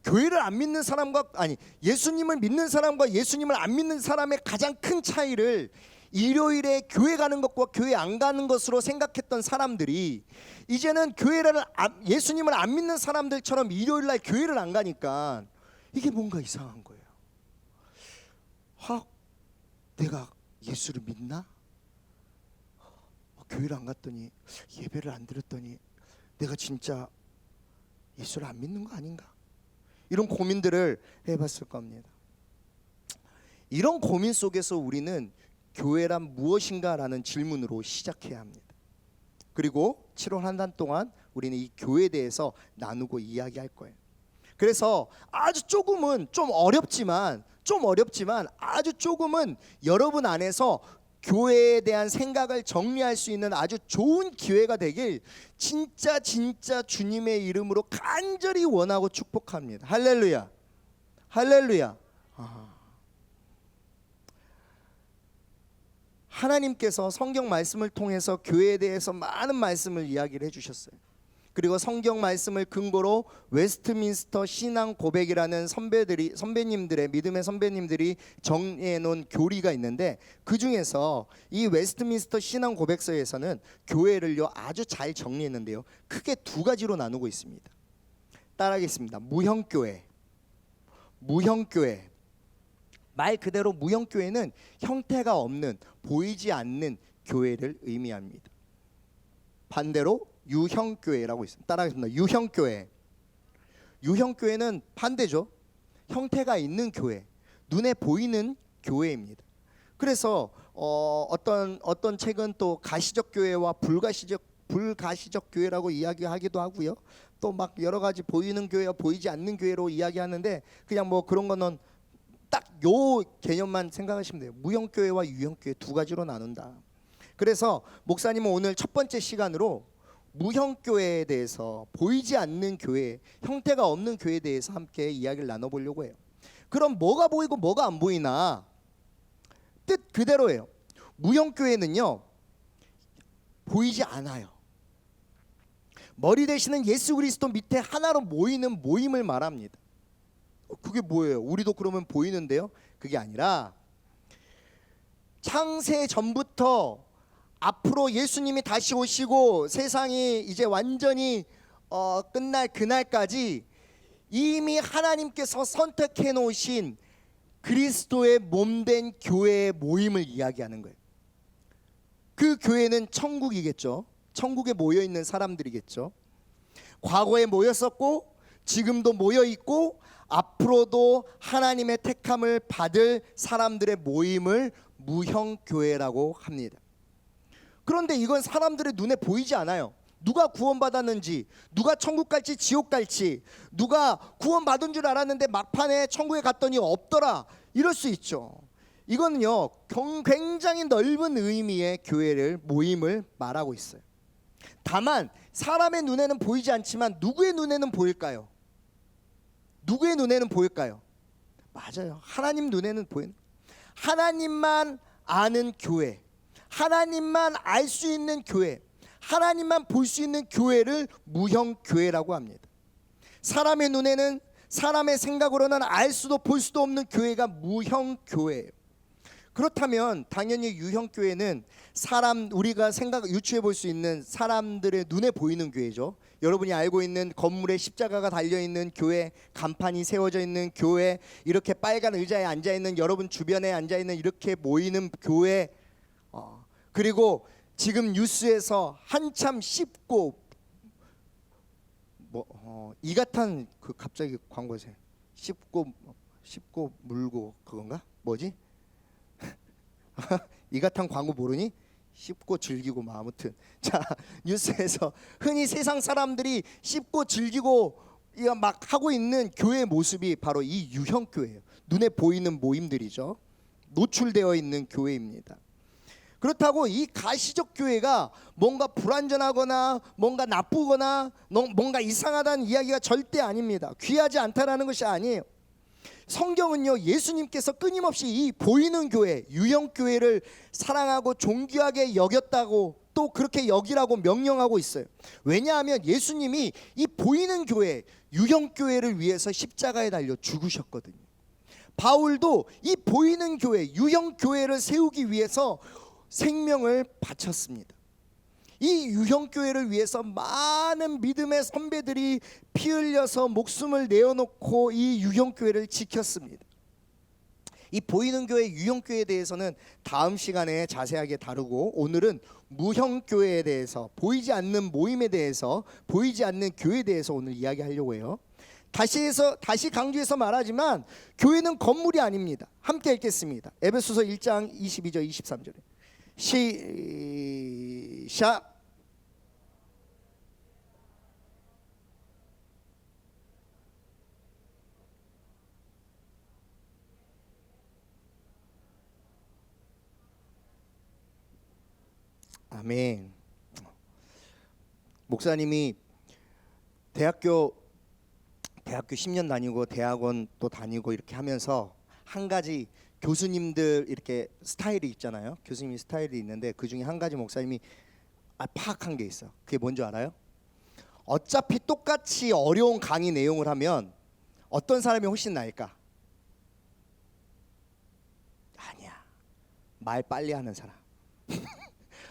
교회를 안 믿는 사람과, 아니, 예수님을 믿는 사람과 예수님을 안 믿는 사람의 가장 큰 차이를 일요일에 교회 가는 것과 교회 안 가는 것으로 생각했던 사람들이 이제는 예수님을 안 믿는 사람들처럼 일요일 날 교회를 안 가니까 이게 뭔가 이상한 거예요. 내가 예수를 믿나? 교회를 안 갔더니, 예배를 안 드렸더니 내가 진짜 예수를 안 믿는 거 아닌가? 이런 고민들을 해봤을 겁니다. 이런 고민 속에서 우리는 교회란 무엇인가라는 질문으로 시작해야 합니다. 그리고 7월 한 달 동안 우리는 이 교회에 대해서 나누고 이야기할 거예요. 그래서 아주 조금은 좀 어렵지만 아주 조금은 여러분 안에서 교회에 대한 생각을 정리할 수 있는 아주 좋은 기회가 되길 진짜 주님의 이름으로 간절히 원하고 축복합니다. 할렐루야, 할렐루야. 하나님께서 성경 말씀을 통해서 교회에 대해서 많은 말씀을 이야기를 해주셨어요. 그리고 성경 말씀을 근거로 웨스트민스터 신앙 고백이라는 선배님들의 믿음의 선배님들이 정리해 놓은 교리가 있는데, 그 중에서 이 웨스트민스터 신앙 고백서에서는 교회를요 아주 잘 정리했는데요, 크게 두 가지로 나누고 있습니다. 따라하겠습니다. 무형교회. 말 그대로 무형교회는 형태가 없는, 보이지 않는 교회를 의미합니다. 반대로 유형교회라고 있습니다. 따라하겠습니다. 유형교회는 반대죠. 형태가 있는 교회, 눈에 보이는 교회입니다. 그래서 어떤 책은 또 가시적 교회와 불가시적 교회라고 이야기하기도 하고요. 또 막 여러 가지 보이는 교회와 보이지 않는 교회로 이야기하는데, 그냥 뭐 그런 거는 딱 요 개념만 생각하시면 돼요. 무형교회와 유형교회 두 가지로 나눈다. 그래서 목사님은 오늘 첫 번째 시간으로 무형교회에 대해서, 보이지 않는 교회, 형태가 없는 교회에 대해서 함께 이야기를 나눠보려고 해요. 그럼 뭐가 보이고 뭐가 안 보이나? 뜻 그대로예요. 무형교회는요 보이지 않아요. 머리 되시는 예수 그리스도 밑에 하나로 모이는 모임을 말합니다. 그게 뭐예요? 우리도 그러면 보이는데요? 그게 아니라 창세 전부터 앞으로 예수님이 다시 오시고 세상이 이제 완전히 끝날 그날까지 이미 하나님께서 선택해 놓으신 그리스도의 몸된 교회의 모임을 이야기하는 거예요. 그 교회는 천국이겠죠. 천국에 모여 있는 사람들이겠죠. 과거에 모였었고 지금도 모여 있고 앞으로도 하나님의 택함을 받을 사람들의 모임을 무형교회라고 합니다. 그런데 이건 사람들의 눈에 보이지 않아요. 누가 구원받았는지, 누가 천국 갈지 지옥 갈지, 누가 구원받은 줄 알았는데 막판에 천국에 갔더니 없더라, 이럴 수 있죠. 이거는요 굉장히 넓은 의미의 교회를, 모임을 말하고 있어요. 다만 사람의 눈에는 보이지 않지만 누구의 눈에는 보일까요? 누구의 눈에는 보일까요? 맞아요. 하나님 눈에는 보이는, 하나님만 아는 교회, 하나님만 알 수 있는 교회, 하나님만 볼 수 있는 교회를 무형교회라고 합니다. 사람의 눈에는, 사람의 생각으로는 알 수도 볼 수도 없는 교회가 무형교회예요. 그렇다면 당연히 유형교회는 우리가 유추해 볼 수 있는 사람들의 눈에 보이는 교회죠. 여러분이 알고 있는 건물에 십자가가 달려있는 교회, 간판이 세워져 있는 교회, 이렇게 빨간 의자에 앉아있는, 여러분 주변에 앉아있는 이렇게 모이는 교회, 그리고 지금 뉴스에서 한참 씹고 이가탄 그 갑자기 광고세 씹고 물고 그건가? 뭐지? 이가탄 광고 모르니? 씹고 즐기고 뭐 아무튼 자 뉴스에서 흔히 세상 사람들이 씹고 즐기고 막 하고 있는 교회의 모습이 바로 이 유형 교회예요. 눈에 보이는 모임들이죠. 노출되어 있는 교회입니다. 그렇다고 이 가시적 교회가 뭔가 불완전하거나 뭔가 나쁘거나 뭔가 이상하다는 이야기가 절대 아닙니다. 귀하지 않다라는 것이 아니에요. 성경은요, 예수님께서 끊임없이 이 보이는 교회, 유형 교회를 사랑하고 존귀하게 여겼다고 또 그렇게 여기라고 명령하고 있어요. 왜냐하면 예수님이 이 보이는 교회, 유형 교회를 위해서 십자가에 달려 죽으셨거든요. 바울도 이 보이는 교회, 유형 교회를 세우기 위해서 생명을 바쳤습니다. 이 유형 교회를 위해서 많은 믿음의 선배들이 피 흘려서 목숨을 내어놓고 이 유형 교회를 지켰습니다. 이 보이는 교회, 유형 교회에 대해서는 다음 시간에 자세하게 다루고, 오늘은 무형 교회에 대해서, 보이지 않는 모임에 대해서, 보이지 않는 교회에 대해서 오늘 이야기하려고 해요. 다시 강조해서 말하지만 교회는 건물이 아닙니다. 함께 읽겠습니다. 에베소서 1장 22절 23절에 시작. 아멘. 목사님이 대학교 10년 다니고 대학원 또 다니고 이렇게 하면서 한 가지 교수님들 이렇게 스타일이 있잖아요. 교수님 스타일이 있는데 그 중에 한 가지 목사님이 파악한 게 있어. 그게 뭔지 알아요? 어차피 똑같이 어려운 강의 내용을 하면 어떤 사람이 훨씬 나을까? 아니야. 말 빨리 하는 사람.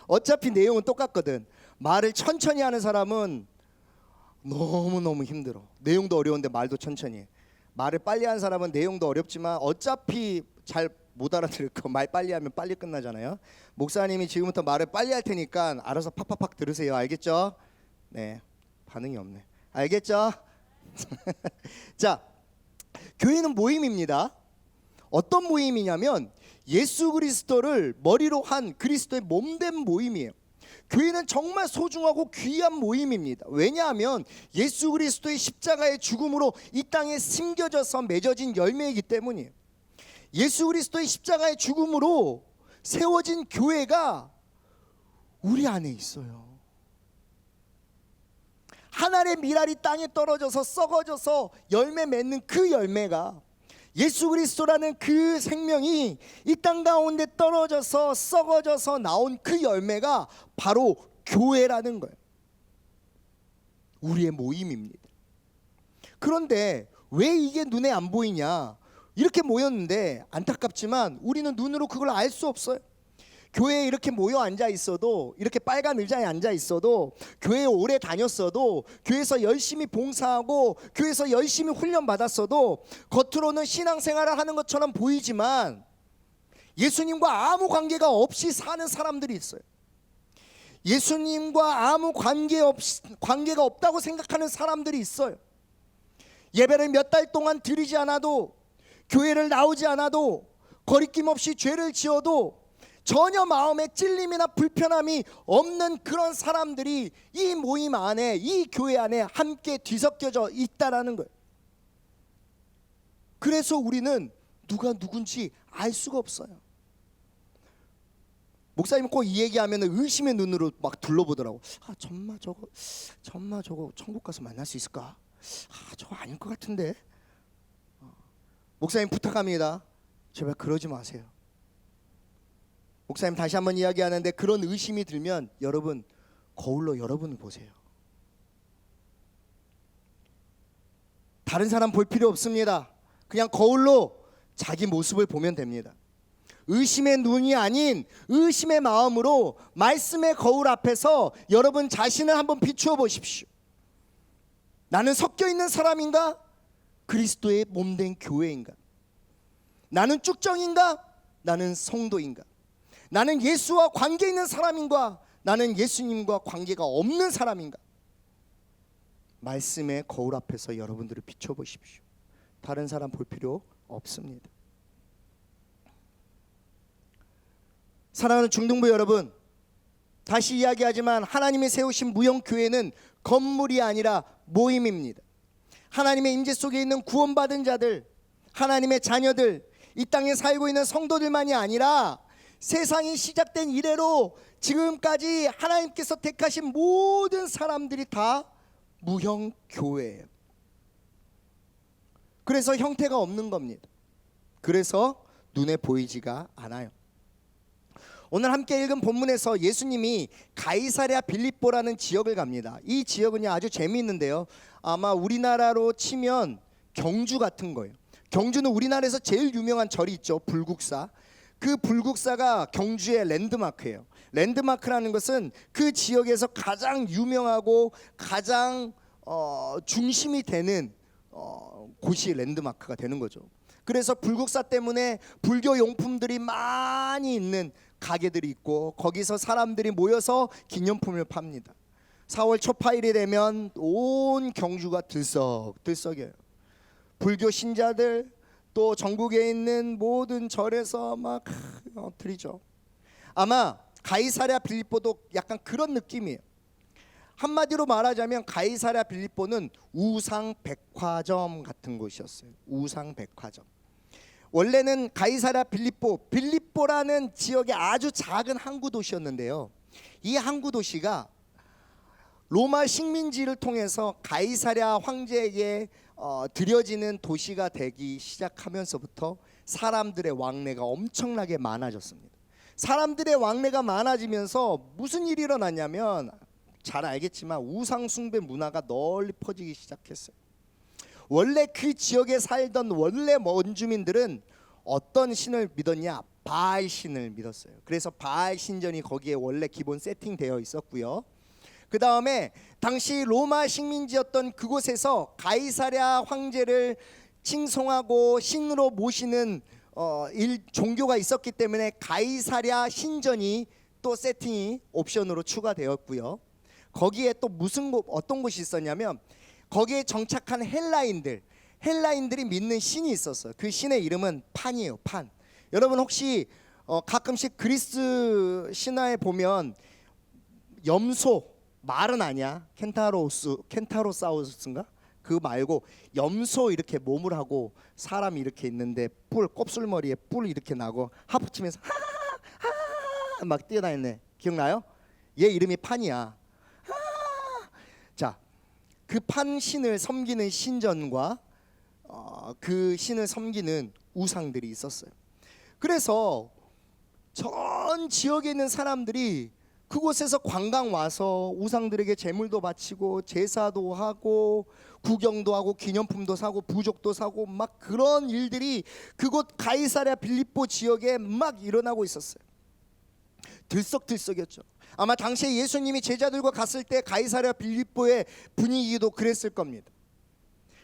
어차피 내용은 똑같거든. 말을 천천히 하는 사람은 너무너무 힘들어. 내용도 어려운데 말도 천천히 해. 말을 빨리 하는 사람은 내용도 어렵지만 어차피 잘 못 알아들을 거. 말 빨리 하면 빨리 끝나잖아요. 목사님이 지금부터 말을 빨리 할 테니까 알아서 팍팍팍 들으세요. 알겠죠? 네, 반응이 없네. 알겠죠? 자, 교회는 모임입니다. 어떤 모임이냐면 예수 그리스도를 머리로 한 그리스도의 몸된 모임이에요. 교회는 정말 소중하고 귀한 모임입니다. 왜냐하면 예수 그리스도의 십자가의 죽음으로 이 땅에 심겨져서 맺어진 열매이기 때문이에요. 예수 그리스도의 십자가의 죽음으로 세워진 교회가 우리 안에 있어요. 한 알의 밀알이 땅에 떨어져서 썩어져서 열매 맺는 그 열매가, 예수 그리스도라는 그 생명이 이 땅 가운데 떨어져서 썩어져서 나온 그 열매가 바로 교회라는 거예요. 우리의 모임입니다. 그런데 왜 이게 눈에 안 보이냐? 이렇게 모였는데 안타깝지만 우리는 눈으로 그걸 알 수 없어요. 교회에 이렇게 모여 앉아 있어도, 이렇게 빨간 의자에 앉아 있어도, 교회에 오래 다녔어도, 교회에서 열심히 봉사하고 교회에서 열심히 훈련 받았어도 겉으로는 신앙생활을 하는 것처럼 보이지만 예수님과 아무 관계가 없이 사는 사람들이 있어요. 예수님과 아무 관계가 없다고 생각하는 사람들이 있어요. 예배를 몇 달 동안 드리지 않아도, 교회를 나오지 않아도, 거리낌 없이 죄를 지어도 전혀 마음에 찔림이나 불편함이 없는 그런 사람들이 이 모임 안에, 이 교회 안에 함께 뒤섞여져 있다라는 거예요. 그래서 우리는 누가 누군지 알 수가 없어요. 목사님 꼭 이 얘기하면 의심의 눈으로 막 둘러보더라고. 전마 저거 천국 가서 만날 수 있을까? 저거 아닐 것 같은데. 목사님 부탁합니다. 제발 그러지 마세요. 목사님 다시 한번 이야기하는데, 그런 의심이 들면 여러분 거울로 여러분을 보세요. 다른 사람 볼 필요 없습니다. 그냥 거울로 자기 모습을 보면 됩니다. 의심의 눈이 아닌 의심의 마음으로 말씀의 거울 앞에서 여러분 자신을 한번 비추어 보십시오. 나는 섞여 있는 사람인가? 그리스도의 몸된 교회인가? 나는 쭉정인가? 나는 성도인가? 나는 예수와 관계 있는 사람인가? 나는 예수님과 관계가 없는 사람인가? 말씀의 거울 앞에서 여러분들을 비춰보십시오. 다른 사람 볼 필요 없습니다. 사랑하는 중등부 여러분, 다시 이야기하지만 하나님이 세우신 무형교회는 건물이 아니라 모임입니다. 하나님의 임재 속에 있는 구원받은 자들, 하나님의 자녀들, 이 땅에 살고 있는 성도들만이 아니라 세상이 시작된 이래로 지금까지 하나님께서 택하신 모든 사람들이 다 무형교회예요. 그래서 형태가 없는 겁니다. 그래서 눈에 보이지가 않아요. 오늘 함께 읽은 본문에서 예수님이 가이사랴 빌립보라는 지역을 갑니다. 이 지역은요 아주 재미있는데요, 아마 우리나라로 치면 경주 같은 거예요. 경주는 우리나라에서 제일 유명한 절이 있죠, 불국사. 그 불국사가 경주의 랜드마크예요. 랜드마크라는 것은 그 지역에서 가장 유명하고 가장 중심이 되는 곳이 랜드마크가 되는 거죠. 그래서 불국사 때문에 불교 용품들이 많이 있는 가게들이 있고 거기서 사람들이 모여서 기념품을 팝니다. 4월 초파일이 되면 온 경주가 들썩들썩해요. 불교 신자들 또 전국에 있는 모든 절에서 막 드리죠. 아마 가이사랴 빌립보도 약간 그런 느낌이에요. 한마디로 말하자면 가이사랴 빌립보는 우상백화점 같은 곳이었어요. 우상백화점. 원래는 가이사랴 빌립보라는 지역의 아주 작은 항구 도시였는데요, 이 항구 도시가 로마 식민지를 통해서 가이사랴 황제에게 드려지는 도시가 되기 시작하면서부터 사람들의 왕래가 엄청나게 많아졌습니다. 사람들의 왕래가 많아지면서 무슨 일이 일어났냐면, 잘 알겠지만 우상 숭배 문화가 널리 퍼지기 시작했어요. 원래 그 지역에 살던 원래 원주민들은 어떤 신을 믿었냐? 바알 신을 믿었어요. 그래서 바알 신전이 거기에 원래 기본 세팅되어 있었고요. 그 다음에 당시 로마 식민지였던 그곳에서 가이사랴 황제를 칭송하고 신으로 모시는 종교가 있었기 때문에 가이사랴 신전이 또 세팅이 옵션으로 추가되었고요. 거기에 또 어떤 곳이 있었냐면, 거기에 정착한 헬라인들이 믿는 신이 있었어요. 그 신의 이름은 판이에요. 판. 여러분 혹시 가끔씩 그리스 신화에 보면 염소, 말은 아니야, 켄타로사우루스인가? 그 말고 염소 이렇게 몸을 하고 사람이 이렇게 있는데 곱슬머리에 뿔 이렇게 나고 하프 치면서 하하하 막 뛰어다니네. 기억나요? 얘 이름이 판이야. 자, 그 판신을 섬기는 신전과 그 신을 섬기는 우상들이 있었어요. 그래서 전 지역에 있는 사람들이 그곳에서 관광 와서 우상들에게 제물도 바치고 제사도 하고 구경도 하고 기념품도 사고 부족도 사고 막 그런 일들이 그곳 가이사랴 빌립보 지역에 막 일어나고 있었어요. 들썩들썩이었죠. 아마 당시에 예수님이 제자들과 갔을 때 가이사랴 빌립보의 분위기도 그랬을 겁니다.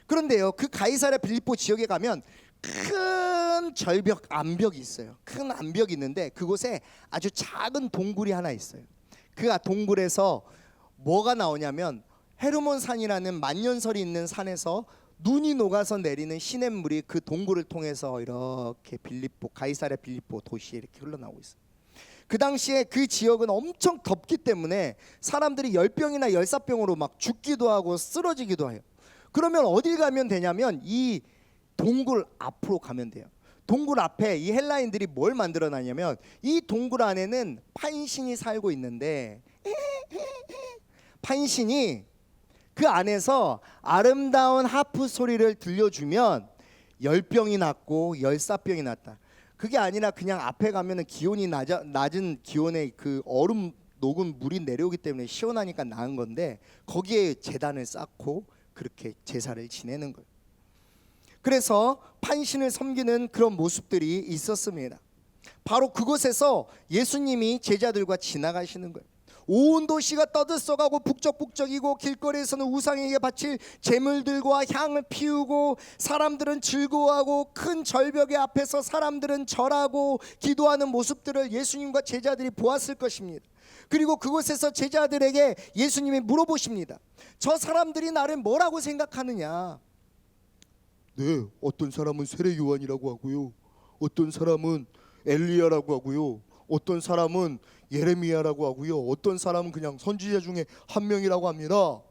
그런데요, 그 가이사랴 빌립보 지역에 가면 큰 절벽, 암벽이 있어요. 큰 암벽이 있는데 그곳에 아주 작은 동굴이 하나 있어요. 그 동굴에서 뭐가 나오냐면, 헤르몬산이라는 만년설이 있는 산에서 눈이 녹아서 내리는 시냇물이 그 동굴을 통해서 이렇게 가이사랴 빌립보 도시에 이렇게 흘러나오고 있어요. 그 당시에 그 지역은 엄청 덥기 때문에 사람들이 열병이나 열사병으로 막 죽기도 하고 쓰러지기도 해요. 그러면 어딜 가면 되냐면 이 동굴 앞으로 가면 돼요. 동굴 앞에 이 헬라인들이 뭘 만들어놨냐면, 이 동굴 안에는 판신이 살고 있는데 판신이 그 안에서 아름다운 하프 소리를 들려주면 열병이 낫고 열사병이 낫다. 그게 아니라 그냥 앞에 가면은 기온이 낮은 기온에 그 얼음 녹은 물이 내려오기 때문에 시원하니까 나은 건데, 거기에 제단을 쌓고 그렇게 제사를 지내는 거예요. 그래서 판신을 섬기는 그런 모습들이 있었습니다. 바로 그곳에서 예수님이 제자들과 지나가시는 거예요. 온 도시가 떠들썩하고 북적북적이고 길거리에서는 우상에게 바칠 제물들과 향을 피우고 사람들은 즐거워하고 큰 절벽의 앞에서 사람들은 절하고 기도하는 모습들을 예수님과 제자들이 보았을 것입니다. 그리고 그곳에서 제자들에게 예수님이 물어보십니다. 저 사람들이 나를 뭐라고 생각하느냐? 네, 어떤 사람은 세례 요한이라고 하고요. 어떤 사람은 엘리야라고 하고요. 어떤 사람은 예레미야라고 하고요. 어떤 사람은 그냥 선지자 중에 한 명이라고 합니다.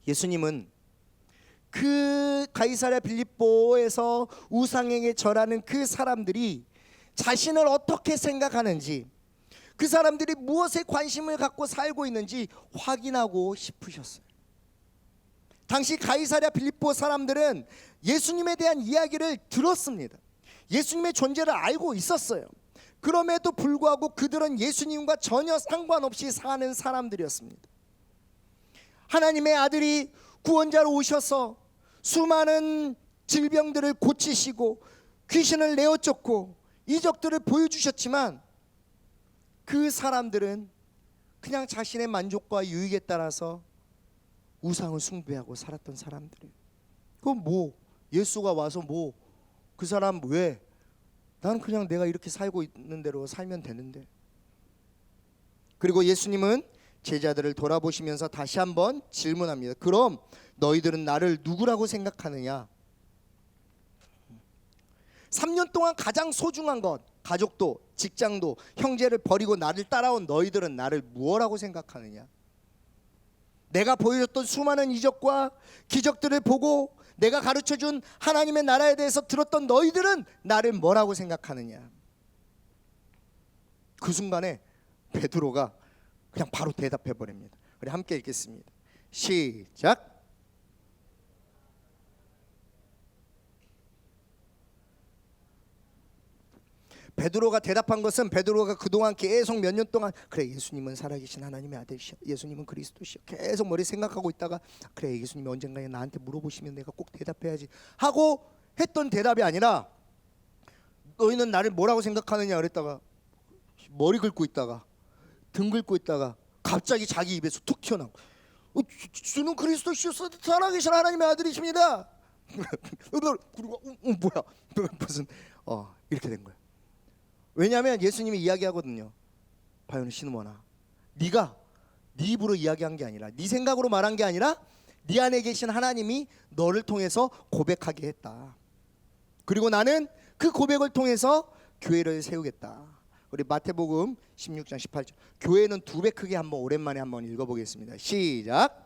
예수님은 그 가이사랴 빌립보에서 우상에게 절하는 그 사람들이 자신을 어떻게 생각하는지, 그 사람들이 무엇에 관심을 갖고 살고 있는지 확인하고 싶으셨어요. 당시 가이사랴 빌립보 사람들은 예수님에 대한 이야기를 들었습니다. 예수님의 존재를 알고 있었어요. 그럼에도 불구하고 그들은 예수님과 전혀 상관없이 사는 사람들이었습니다. 하나님의 아들이 구원자로 오셔서 수많은 질병들을 고치시고 귀신을 내어쫓고 이적들을 보여주셨지만 그 사람들은 그냥 자신의 만족과 유익에 따라서 우상을 숭배하고 살았던 사람들이에요. 그럼 뭐 예수가 와서 뭐 그 사람 왜? 나는 그냥 내가 이렇게 살고 있는 대로 살면 되는데. 그리고 예수님은 제자들을 돌아보시면서 다시 한번 질문합니다. 그럼 너희들은 나를 누구라고 생각하느냐? 3년 동안 가장 소중한 것, 가족도 직장도 형제를 버리고 나를 따라온 너희들은 나를 무엇라고 생각하느냐? 내가 보여줬던 수많은 이적과 기적들을 보고 내가 가르쳐준 하나님의 나라에 대해서 들었던 너희들은 나를 뭐라고 생각하느냐? 그 순간에 베드로가 그냥 바로 대답해 버립니다. 우리 함께 읽겠습니다. 시작. 베드로가 대답한 것은 베드로가 그동안 계속 몇 년 동안 그래 예수님은 살아계신 하나님의 아들이시여, 예수님은 그리스도시여 계속 머리 생각하고 있다가 그래 예수님이 언젠가 나한테 물어보시면 내가 꼭 대답해야지 하고 했던 대답이 아니라 너희는 나를 뭐라고 생각하느냐 그랬다가 머리 긁고 있다가 등 긁고 있다가 갑자기 자기 입에서 툭 튀어나오고 주는 그리스도시여 살아계신 하나님의 아들이십니다. 그리고 뭐야 무슨 이렇게 된 거야. 왜냐하면 예수님이 이야기하거든요. 바요는 신음원아, 네가 네 입으로 이야기한 게 아니라 네 생각으로 말한 게 아니라 네 안에 계신 하나님이 너를 통해서 고백하게 했다. 그리고 나는 그 고백을 통해서 교회를 세우겠다. 우리 마태복음 16장 18절 교회는 두 배 크게 한번 오랜만에 한번 읽어보겠습니다. 시작.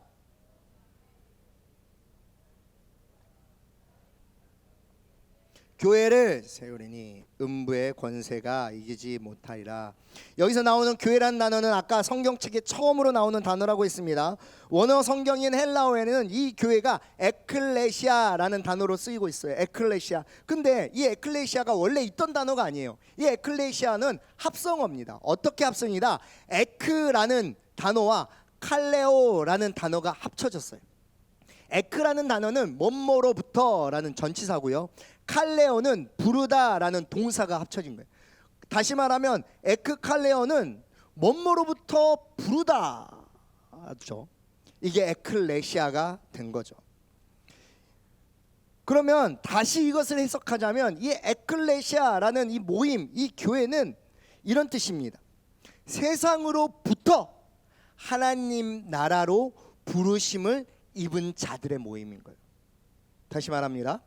교회를 세우리니 음부의 권세가 이기지 못하리라. 여기서 나오는 교회라는 단어는 아까 성경책에 처음으로 나오는 단어라고 했습니다. 원어 성경인 헬라어에는 이 교회가 에클레시아라는 단어로 쓰이고 있어요. 에클레시아. 근데 이 에클레시아가 원래 있던 단어가 아니에요. 이 에클레시아는 합성어입니다. 어떻게 합성이다? 에크라는 단어와 칼레오라는 단어가 합쳐졌어요. 에크라는 단어는 뭐뭐로부터라는 전치사고요. 칼레오는 부르다라는 동사가 합쳐진 거예요. 다시 말하면 에크칼레오는 뭐뭐로부터 부르다죠. 이게 에클레시아가 된 거죠. 그러면 다시 이것을 해석하자면 이 에클레시아라는 이 모임, 이 교회는 이런 뜻입니다. 세상으로부터 하나님 나라로 부르심을 입은 자들의 모임인 거예요. 다시 말합니다.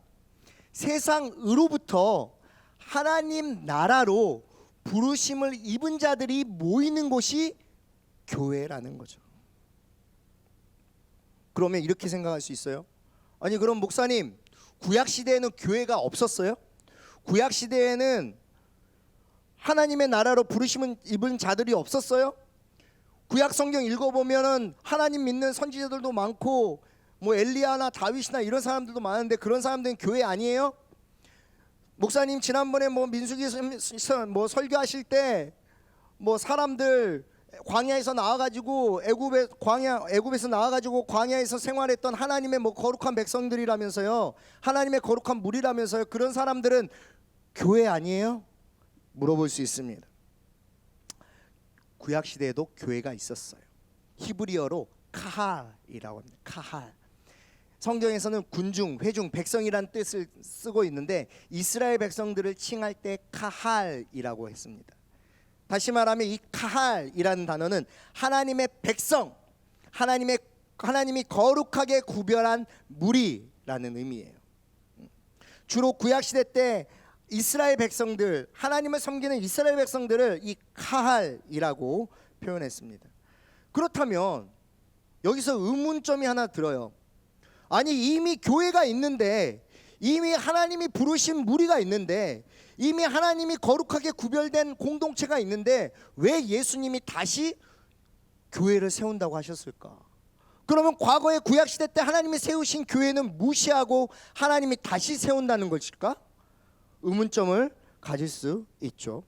세상으로부터 하나님 나라로 부르심을 입은 자들이 모이는 곳이 교회라는 거죠. 그러면 이렇게 생각할 수 있어요. 아니 그럼 목사님, 구약 시대에는 교회가 없었어요? 구약 시대에는 하나님의 나라로 부르심을 입은 자들이 없었어요? 구약 성경 읽어보면은 하나님 믿는 선지자들도 많고 뭐 엘리야나 다윗이나 이런 사람들도 많은데 그런 사람들은 교회 아니에요? 목사님 지난번에 뭐 민수기에서 뭐 설교하실 때 뭐 사람들 광야에서 나와가지고 애굽에서 나와가지고 광야에서 생활했던 하나님의 뭐 거룩한 백성들이라면서요, 하나님의 거룩한 무리라면서요. 그런 사람들은 교회 아니에요? 물어볼 수 있습니다. 구약 시대에도 교회가 있었어요. 히브리어로 카할이라고 합니다. 카할. 성경에서는 군중, 회중, 백성이란 뜻을 쓰고 있는데 이스라엘 백성들을 칭할 때 카할이라고 했습니다. 다시 말하면 이 카할이라는 단어는 하나님의 백성, 하나님이 거룩하게 구별한 무리라는 의미예요. 주로 구약 시대 때 이스라엘 백성들, 하나님을 섬기는 이스라엘 백성들을 이 카할이라고 표현했습니다. 그렇다면 여기서 의문점이 하나 들어요. 아니 이미 교회가 있는데, 이미 하나님이 부르신 무리가 있는데, 이미 하나님이 거룩하게 구별된 공동체가 있는데 왜 예수님이 다시 교회를 세운다고 하셨을까? 그러면 과거의 구약 시대 때 하나님이 세우신 교회는 무시하고 하나님이 다시 세운다는 것일까? 의문점을 가질 수 있죠.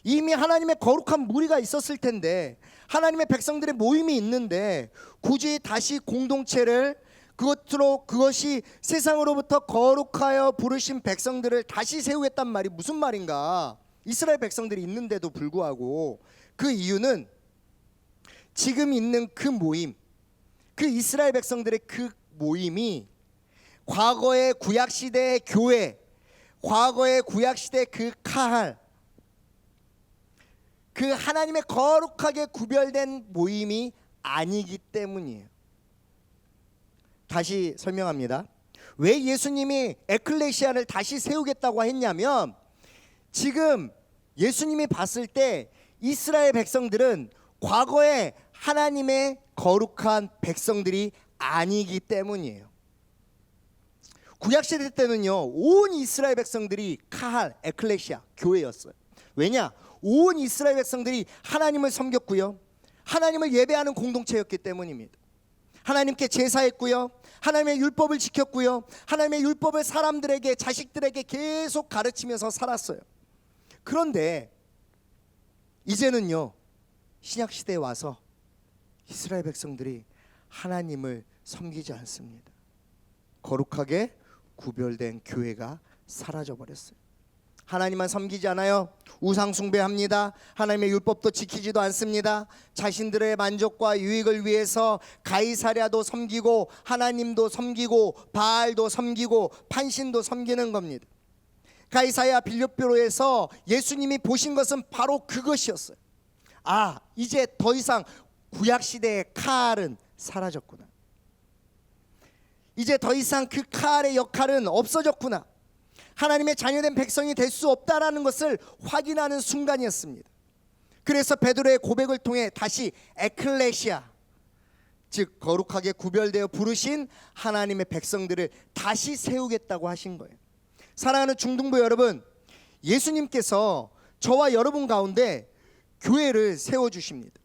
이미 하나님의 거룩한 무리가 있었을 텐데, 하나님의 백성들의 모임이 있는데 굳이 다시 공동체를, 그것이 세상으로부터 거룩하여 부르신 백성들을 다시 세우겠단 말이 무슨 말인가? 이스라엘 백성들이 있는데도 불구하고, 그 이유는 지금 있는 그 모임, 그 이스라엘 백성들의 그 모임이 과거의 구약 시대의 교회, 과거의 구약 시대 그 카할, 그 하나님의 거룩하게 구별된 모임이 아니기 때문이에요. 다시 설명합니다. 왜 예수님이 에클레시아를 다시 세우겠다고 했냐면, 지금 예수님이 봤을 때 이스라엘 백성들은 과거에 하나님의 거룩한 백성들이 아니기 때문이에요. 구약시대 때는요, 온 이스라엘 백성들이 카할, 에클레시아, 교회였어요. 왜냐? 온 이스라엘 백성들이 하나님을 섬겼고요, 하나님을 예배하는 공동체였기 때문입니다. 하나님께 제사했고요, 하나님의 율법을 지켰고요, 하나님의 율법을 사람들에게, 자식들에게 계속 가르치면서 살았어요. 그런데 이제는요, 신약시대에 와서 이스라엘 백성들이 하나님을 섬기지 않습니다. 거룩하게 구별된 교회가 사라져버렸어요. 하나님만 섬기지 않아요. 우상 숭배합니다. 하나님의 율법도 지키지도 않습니다. 자신들의 만족과 유익을 위해서 가이사랴도 섬기고, 하나님도 섬기고, 바알도 섬기고, 판신도 섬기는 겁니다. 가이사랴 빌립보로에서 예수님이 보신 것은 바로 그것이었어요. 아, 이제 더 이상 구약시대의 카할은 사라졌구나. 이제 더 이상 그 카할의 역할은 없어졌구나. 하나님의 자녀된 백성이 될 수 없다라는 것을 확인하는 순간이었습니다. 그래서 베드로의 고백을 통해 다시 에클레시아, 즉 거룩하게 구별되어 부르신 하나님의 백성들을 다시 세우겠다고 하신 거예요. 사랑하는 중등부 여러분, 예수님께서 저와 여러분 가운데 교회를 세워주십니다.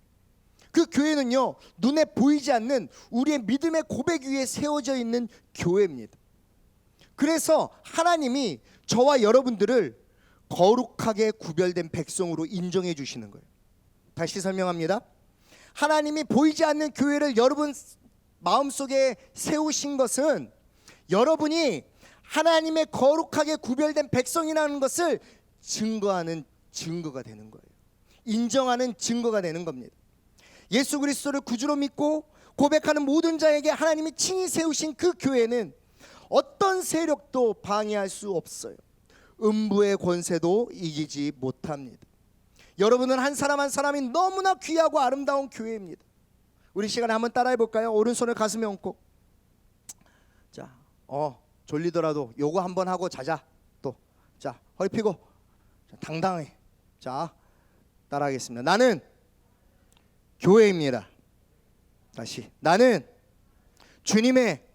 그 교회는요, 눈에 보이지 않는 우리의 믿음의 고백 위에 세워져 있는 교회입니다. 그래서 하나님이 저와 여러분들을 거룩하게 구별된 백성으로 인정해 주시는 거예요. 다시 설명합니다. 하나님이 보이지 않는 교회를 여러분 마음속에 세우신 것은 여러분이 하나님의 거룩하게 구별된 백성이라는 것을 증거하는 증거가 되는 거예요. 인정하는 증거가 되는 겁니다. 예수 그리스도를 구주로 믿고 고백하는 모든 자에게 하나님이 친히 세우신 그 교회는 어떤 세력도 방해할 수 없어요. 음부의 권세도 이기지 못합니다. 여러분은 한 사람 한 사람이 너무나 귀하고 아름다운 교회입니다. 우리 시간에 한번 따라해 볼까요? 오른손을 가슴에 얹고, 자, 졸리더라도 요거 한번 하고 자자. 또, 자, 허리 펴고, 자, 당당해. 자, 따라하겠습니다. 나는 교회입니다. 다시, 나는 주님의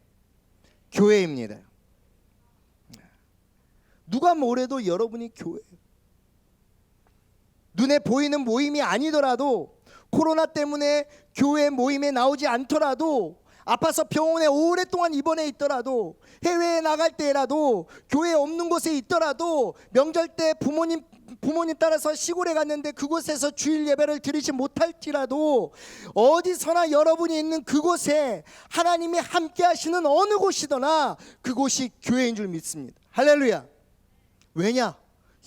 교회입니다. 누가 뭐래도 여러분이 교회예요. 눈에 보이는 모임이 아니더라도, 코로나 때문에 교회 모임에 나오지 않더라도, 아파서 병원에 오랫동안 입원해 있더라도, 해외에 나갈 때라도, 교회 없는 곳에 있더라도, 명절 때 부모님 따라서 시골에 갔는데 그곳에서 주일 예배를 드리지 못할지라도, 어디서나 여러분이 있는 그곳에 하나님이 함께 하시는 어느 곳이더나 그곳이 교회인 줄 믿습니다. 할렐루야. 왜냐?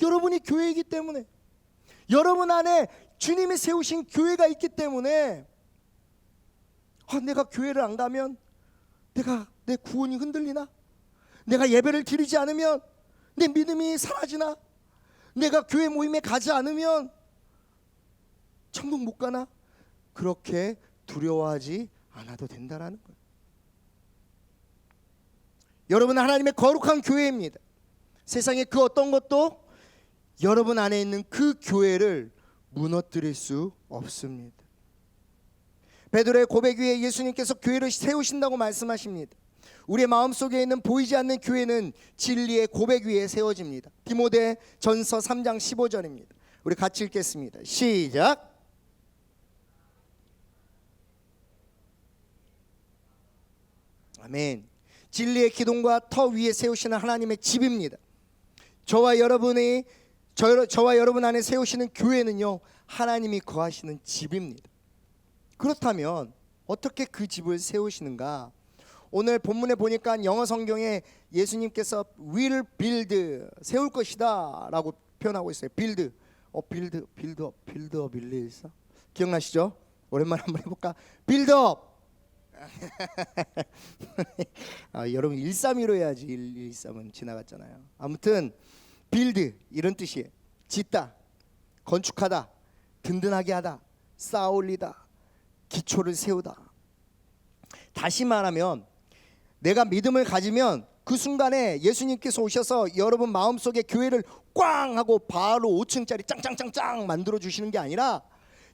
여러분이 교회이기 때문에. 여러분 안에 주님이 세우신 교회가 있기 때문에 내가 교회를 안 가면 내 구원이 흔들리나? 내가 예배를 드리지 않으면 내 믿음이 사라지나? 내가 교회 모임에 가지 않으면 천국 못 가나? 그렇게 두려워하지 않아도 된다라는 거예요. 여러분은 하나님의 거룩한 교회입니다. 세상의 그 어떤 것도 여러분 안에 있는 그 교회를 무너뜨릴 수 없습니다. 베드로의 고백 위에 예수님께서 교회를 세우신다고 말씀하십니다. 우리의 마음속에 있는 보이지 않는 교회는 진리의 고백 위에 세워집니다. 디모데 전서 3장 15절입니다. 우리 같이 읽겠습니다. 시작. 아멘. 진리의 기둥과 터 위에 세우시는 하나님의 집입니다. 저와 여러분 안에 세우시는 교회는요, 하나님이 거하시는 집입니다. 그렇다면 어떻게 그 집을 세우시는가? 오늘 본문에 보니까 영어 성경에 예수님께서 will build, 세울 것이다 라고 표현하고 있어요. build, build up 있어? 기억나시죠? 오랜만에 한번 해볼까? build up. 여러분 131로 해야지. 113은 지나갔잖아요. 아무튼 build 이런 뜻이에요. 짓다, 건축하다, 든든하게 하다, 쌓아 올리다, 기초를 세우다. 다시 말하면 내가 믿음을 가지면 그 순간에 예수님께서 오셔서 여러분 마음속에 교회를 꽝 하고 바로 5층짜리 짱짱짱짱 만들어 주시는 게 아니라,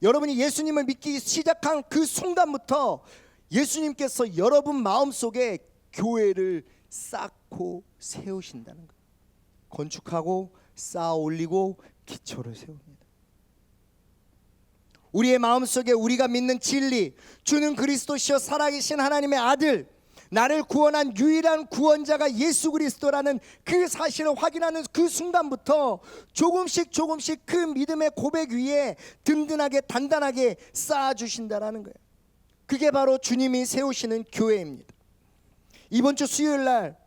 여러분이 예수님을 믿기 시작한 그 순간부터 예수님께서 여러분 마음속에 교회를 쌓고 세우신다는 거예요. 건축하고 쌓아 올리고 기초를 세웁니다. 우리의 마음속에 우리가 믿는 진리, 주는 그리스도시여 살아계신 하나님의 아들, 나를 구원한 유일한 구원자가 예수 그리스도라는 그 사실을 확인하는 그 순간부터 조금씩 그 믿음의 고백 위에 든든하게 단단하게 쌓아주신다라는 거예요. 그게 바로 주님이 세우시는 교회입니다. 이번 주 수요일 날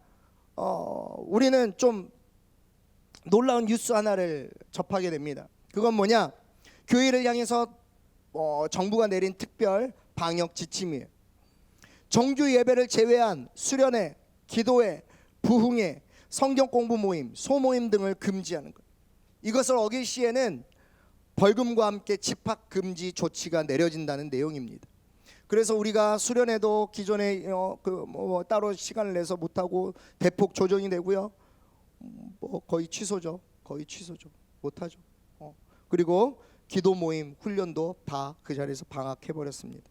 우리는 좀 놀라운 뉴스 하나를 접하게 됩니다. 그건 뭐냐? 교회를 향해서 정부가 내린 특별 방역 지침이에요. 정규 예배를 제외한 수련회, 기도회, 부흥회, 성경 공부 모임, 소모임 등을 금지하는 거예요. 이것을 어길 시에는 벌금과 함께 집합 금지 조치가 내려진다는 내용입니다. 그래서 우리가 수련회도 기존에 따로 시간을 내서 못하고 대폭 조정이 되고요. 거의 취소죠. 못하죠. 그리고 기도 모임, 훈련도 다 그 자리에서 방학해 버렸습니다.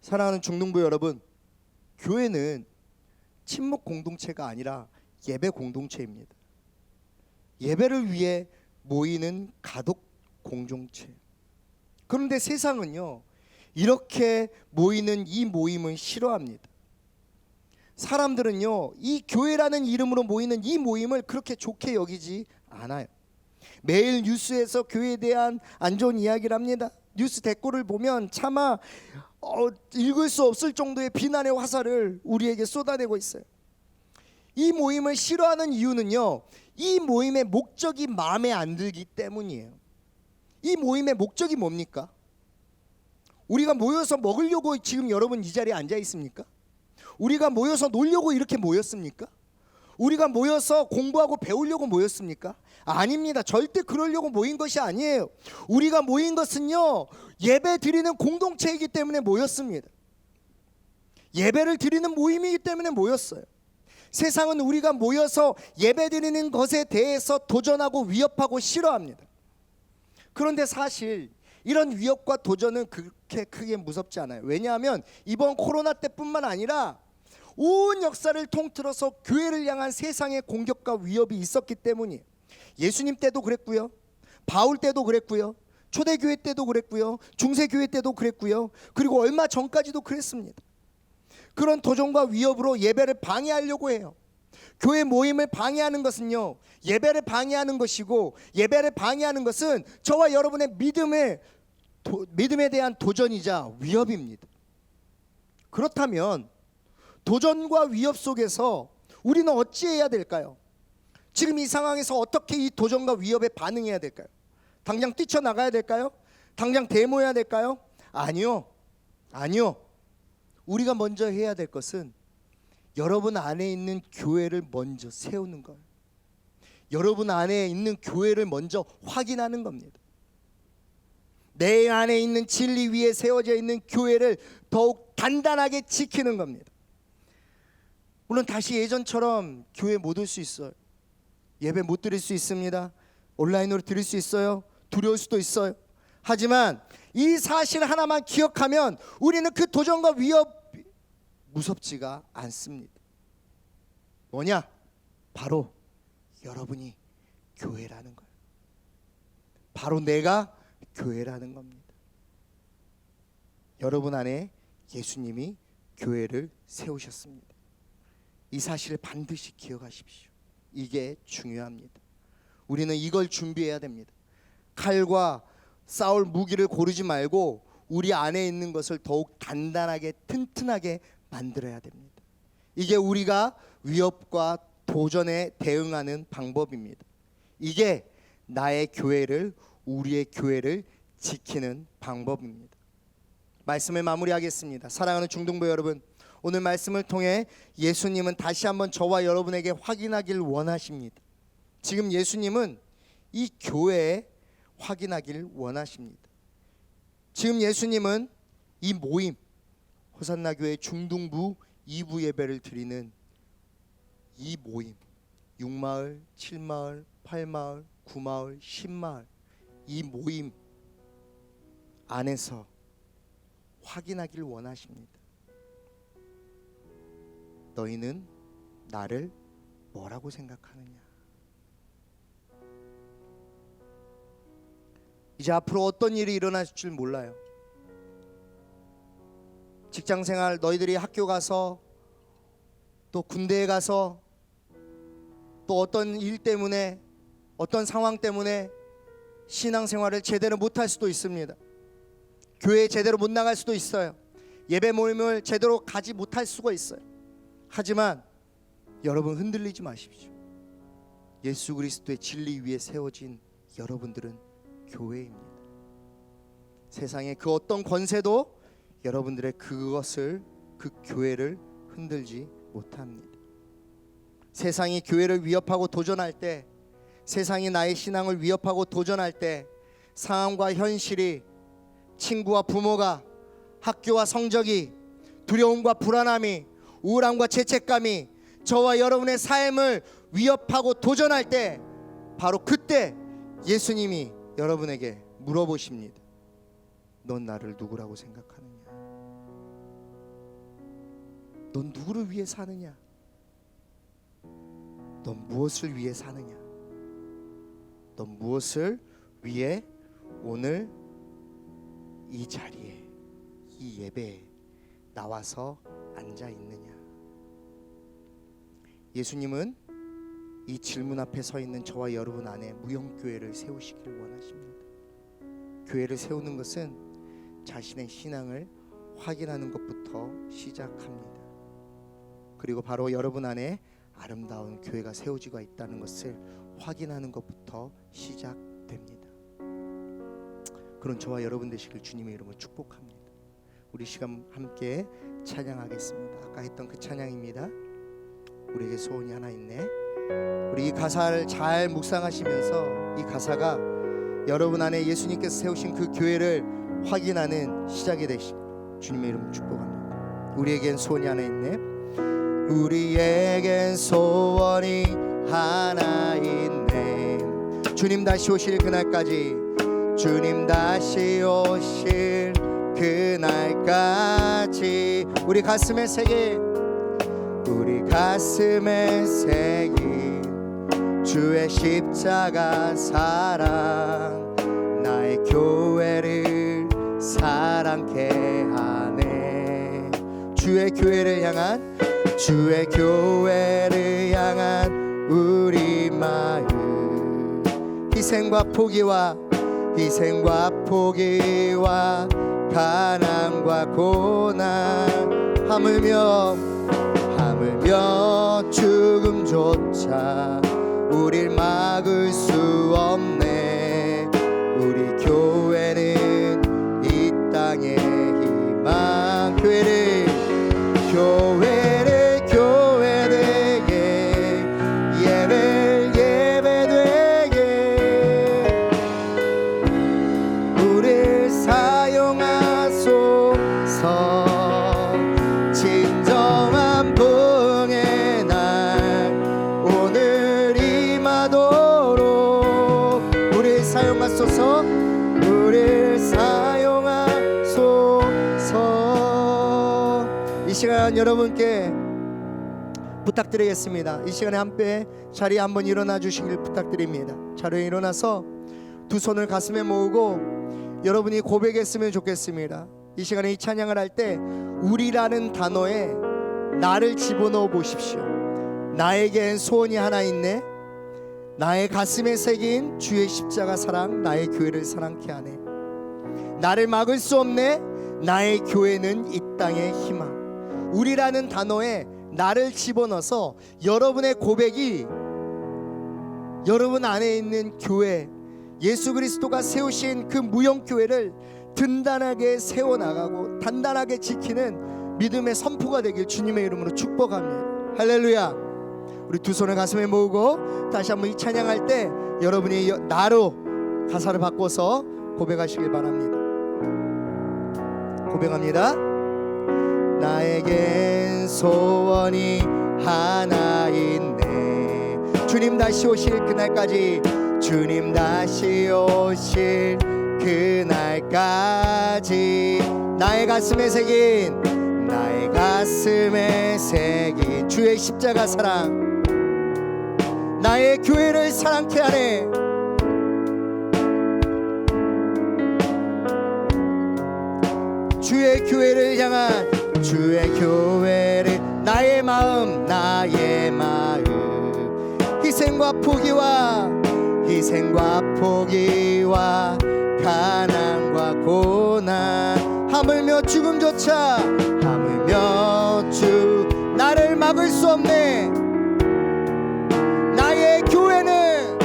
사랑하는 중등부 여러분, 교회는 친목 공동체가 아니라 예배 공동체입니다. 예배를 위해 모이는 가독 공동체. 그런데 세상은요, 이렇게 모이는 이 모임을 싫어합니다. 사람들은요, 이 교회라는 이름으로 모이는 이 모임을 그렇게 좋게 여기지 않아요. 매일 뉴스에서 교회에 대한 안 좋은 이야기를 합니다. 뉴스 댓글을 보면 차마 읽을 수 없을 정도의 비난의 화살을 우리에게 쏟아내고 있어요. 이 모임을 싫어하는 이유는요, 이 모임의 목적이 마음에 안 들기 때문이에요. 이 모임의 목적이 뭡니까? 우리가 모여서 먹으려고 지금 여러분 이 자리에 앉아 있습니까? 우리가 모여서 놀려고 이렇게 모였습니까? 우리가 모여서 공부하고 배우려고 모였습니까? 아닙니다. 절대 그러려고 모인 것이 아니에요. 우리가 모인 것은요, 예배 드리는 공동체이기 때문에 모였습니다. 예배를 드리는 모임이기 때문에 모였어요. 세상은 우리가 모여서 예배 드리는 것에 대해서 도전하고 위협하고 싫어합니다. 그런데 사실 이런 위협과 도전은 그렇게 크게 무섭지 않아요. 왜냐하면 이번 코로나 때뿐만 아니라 온 역사를 통틀어서 교회를 향한 세상의 공격과 위협이 있었기 때문이에요. 예수님 때도 그랬고요, 바울 때도 그랬고요, 초대교회 때도 그랬고요, 중세교회 때도 그랬고요, 그리고 얼마 전까지도 그랬습니다. 그런 도전과 위협으로 예배를 방해하려고 해요. 교회 모임을 방해하는 것은요, 예배를 방해하는 것이고, 예배를 방해하는 것은 저와 여러분의 믿음에 대한 도전이자 위협입니다. 그렇다면 도전과 위협 속에서 우리는 어찌해야 될까요? 지금 이 상황에서 어떻게 이 도전과 위협에 반응해야 될까요? 당장 뛰쳐나가야 될까요? 당장 데모해야 될까요? 아니요. 우리가 먼저 해야 될 것은 여러분 안에 있는 교회를 먼저 세우는 거예요. 여러분 안에 있는 교회를 먼저 확인하는 겁니다. 내 안에 있는 진리 위에 세워져 있는 교회를 더욱 단단하게 지키는 겁니다. 물론 다시 예전처럼 교회 못 올 수 있어요. 예배 못 드릴 수 있습니다. 온라인으로 드릴 수 있어요. 두려울 수도 있어요. 하지만 이 사실 하나만 기억하면 우리는 그 도전과 위협이 무섭지가 않습니다. 뭐냐? 바로 여러분이 교회라는 거예요. 바로 내가 교회라는 겁니다. 여러분 안에 예수님이 교회를 세우셨습니다. 이 사실을 반드시 기억하십시오. 이게 중요합니다. 우리는 이걸 준비해야 됩니다. 칼과 싸울 무기를 고르지 말고 우리 안에 있는 것을 더욱 단단하게 튼튼하게 만들어야 됩니다. 이게 우리가 위협과 도전에 대응하는 방법입니다. 이게 나의 교회를, 우리의 교회를 지키는 방법입니다. 말씀을 마무리하겠습니다. 사랑하는 중동부 여러분, 오늘 말씀을 통해 예수님은 다시 한번 저와 여러분에게 확인하길 원하십니다. 지금 예수님은 이 교회에 확인하길 원하십니다. 지금 예수님은 이 모임, 호산나 교회 중동부 2부 예배를 드리는 이 모임, 6마을, 7마을, 8마을, 9마을, 10마을, 이 모임 안에서 확인하길 원하십니다. 너희는 나를 뭐라고 생각하느냐? 이제 앞으로 어떤 일이 일어날 줄 몰라요. 직장생활, 너희들이 학교 가서 또 군대에 가서 또 어떤 일 때문에, 어떤 상황 때문에 신앙생활을 제대로 못할 수도 있습니다. 교회에 제대로 못 나갈 수도 있어요. 예배 모임을 제대로 가지 못할 수가 있어요. 하지만 여러분 흔들리지 마십시오. 예수 그리스도의 진리 위에 세워진 여러분들은 교회입니다. 세상의 그 어떤 권세도 여러분들의 그것을, 그 교회를 흔들지 못합니다. 세상이 교회를 위협하고 도전할 때, 세상이 나의 신앙을 위협하고 도전할 때, 상황과 현실이, 친구와 부모가, 학교와 성적이, 두려움과 불안함이, 우울함과 죄책감이 저와 여러분의 삶을 위협하고 도전할 때, 바로 그때 예수님이 여러분에게 물어보십니다. 넌 나를 누구라고 생각하느냐? 넌 누구를 위해 사느냐? 넌 무엇을 위해 사느냐? 넌 무엇을 위해 오늘 이 자리에, 이 예배에 나와서 앉아 있느냐? 예수님은 이 질문 앞에 서 있는 저와 여러분 안에 무형교회를 세우시기를 원하십니다. 교회를 세우는 것은 자신의 신앙을 확인하는 것부터 시작합니다. 그리고 바로 여러분 안에 아름다운 교회가 세워지고 있다는 것을 확인하는 것부터 시작됩니다. 그런 저와 여러분 되시길 주님의 이름으로 축복합니다. 우리 시간 함께 찬양하겠습니다. 아까 했던 그 찬양입니다. 우리에게 소원이 하나 있네. 우리 이 가사를 잘 묵상하시면서 이 가사가 여러분 안에 예수님께서 세우신 그 교회를 확인하는 시작이 되시길 주님의 이름으로 축복합니다. 우리에겐 소원이 하나 있네. 우리에겐 소원이 하나 있네. 주님 다시 오실 그날까지, 주님 다시 오실 그날까지 우리 가슴에 새긴, 우리 가슴에 새긴 주의 십자가 사랑, 나의 교회를 사랑케 하네. 주의 교회를 향한, 주의 교회를 향한 우리 마음, 희생과 포기와 가난과 고난, 하물며 죽음조차 우릴 막을 수 없네. 우리 교회는 이 땅의 희망. 교회 되게 예배 되게 우릴 사용하소서. 진정한 부흥의 날 오늘 임하도록 우릴 사용하소서. 우릴 사용하소서. 이 시간 여러분께 부탁드리겠습니다. 이 시간에 함께 자리에 한번 일어나 주시길 부탁드립니다. 자리에 일어나서 두 손을 가슴에 모으고 여러분이 고백했으면 좋겠습니다. 이 시간에 이 찬양을 할 때 우리라는 단어에 나를 집어넣어 보십시오. 나에겐 소원이 하나 있네. 나의 가슴에 새긴 주의 십자가 사랑, 나의 교회를 사랑케 하네. 나를 막을 수 없네. 나의 교회는 이 땅의 희망. 우리라는 단어에 나를 집어넣어서 여러분의 고백이 여러분 안에 있는 교회, 예수 그리스도가 세우신 그 무형교회를 든든하게 세워나가고 단단하게 지키는 믿음의 선포가 되길 주님의 이름으로 축복합니다. 할렐루야. 우리 두 손을 가슴에 모으고 다시 한번 이 찬양할 때 여러분이 나로 가사를 바꿔서 고백하시길 바랍니다. 고백합니다. 나에겐 소원이 하나 있네. 주님 다시 오실 그날까지, 주님 다시 오실 그날까지 나의 가슴에 새긴 주의 십자가 사랑, 나의 교회를 사랑케 하네. 주의 교회를 향한 주의 교회를 나의 마음 희생과 포기와 가난과 고난 하물며 죽음조차 나를 막을 수 없네. 나의 교회는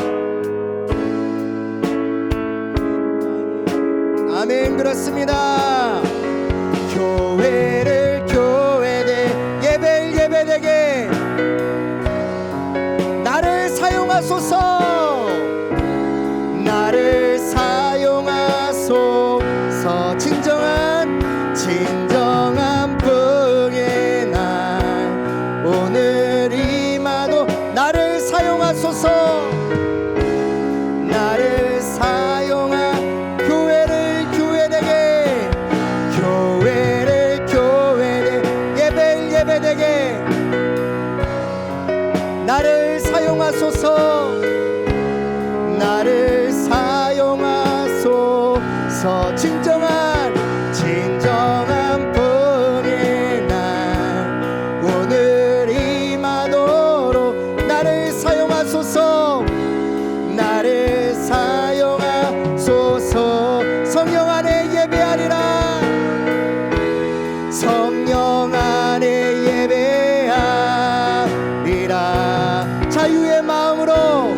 아멘. 그렇습니다. 교회를 교회되 예배를 예배되게 나를 사용하소서. 나를 사용하소서. 진정한 부흥의 날 오늘 임하도 나를 사용하소서. 나를 사용한 교회를 교회되게 예배를 예배되게 나를 사용하소서. 나를 사용하소서. 진정한 부흥의 날 오늘 임하도록 나를 사용하소서. 나를 사용하소서. 성령 안에 예배하리라. 성령 안에 예배하리라. 자유의 마음으로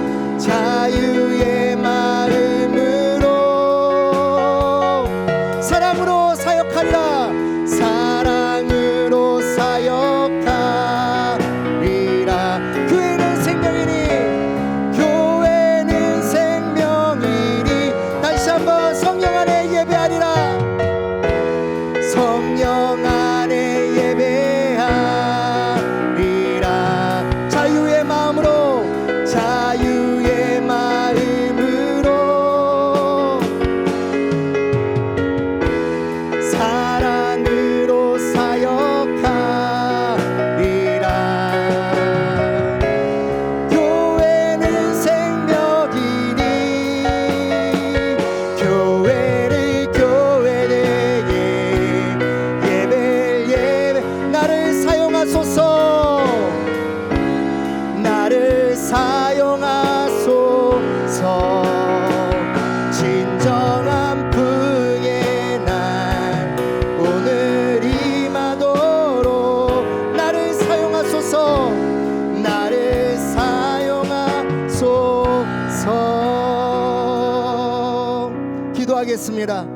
기도하겠습니다.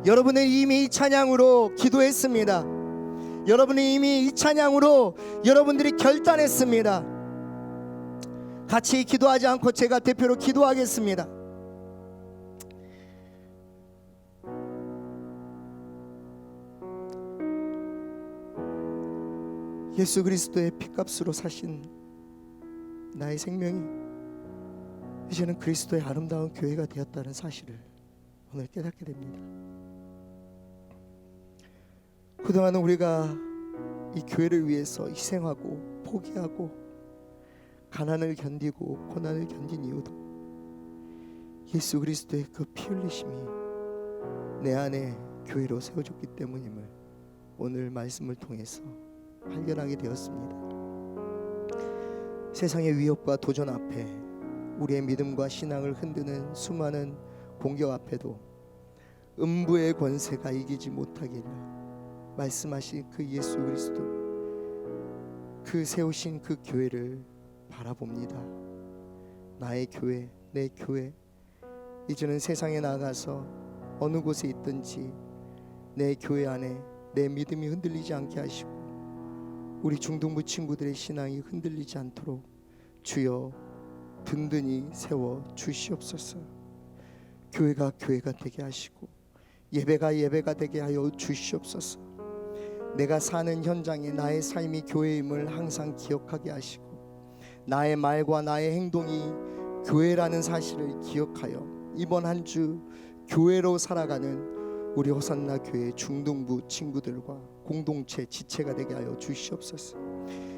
여러분은 이미 이 찬양으로 기도했습니다. 여러분은 이미 이 찬양으로 여러분들이 결단했습니다. 같이 기도하지 않고 제가 대표로 기도하겠습니다. 예수 그리스도의 피값으로 사신 나의 생명이 이제는 그리스도의 아름다운 교회가 되었다는 사실을 오늘 깨닫게 됩니다. 그동안은 우리가 이 교회를 위해서 희생하고 포기하고 가난을 견디고 고난을 견딘 이유도 예수 그리스도의 그 피 흘리심이 내 안에 교회로 세워졌기 때문임을 오늘 말씀을 통해서 발견하게 되었습니다. 세상의 위협과 도전 앞에 우리의 믿음과 신앙을 흔드는 수많은 공격 앞에도 음부의 권세가 이기지 못하기를 말씀하신 그 예수 그리스도, 그 세우신 그 교회를 바라봅니다. 나의 교회, 내 교회, 이제는 세상에 나가서 어느 곳에 있든지 내 교회 안에 내 믿음이 흔들리지 않게 하시고 우리 중등부 친구들의 신앙이 흔들리지 않도록 주여 든든히 세워 주시옵소서. 교회가 교회가 되게 하시고 예배가 예배가 되게 하여 주시옵소서. 내가 사는 현장에 나의 삶이 교회임을 항상 기억하게 하시고 나의 말과 나의 행동이 교회라는 사실을 기억하여 이번 한 주 교회로 살아가는 우리 호산나 교회 중등부 친구들과 공동체 지체가 되게 하여 주시옵소서.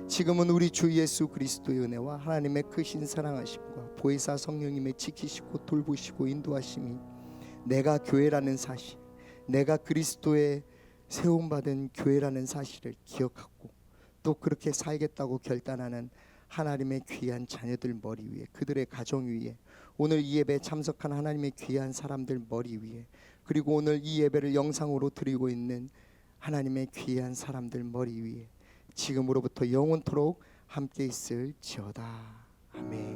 지금은 우리 주 예수 그리스도의 은혜와 하나님의 크신 사랑하심과 보혜사 성령님의 지키시고 돌보시고 인도하심이 내가 교회라는 사실, 내가 그리스도의 세움받은 교회라는 사실을 기억하고 또 그렇게 살겠다고 결단하는 하나님의 귀한 자녀들 머리 위에, 그들의 가정 위에, 오늘 이 예배에 참석한 하나님의 귀한 사람들 머리 위에, 그리고 오늘 이 예배를 영상으로 드리고 있는 하나님의 귀한 사람들 머리 위에 지금으로부터 영원토록 함께 있을지어다. 아멘.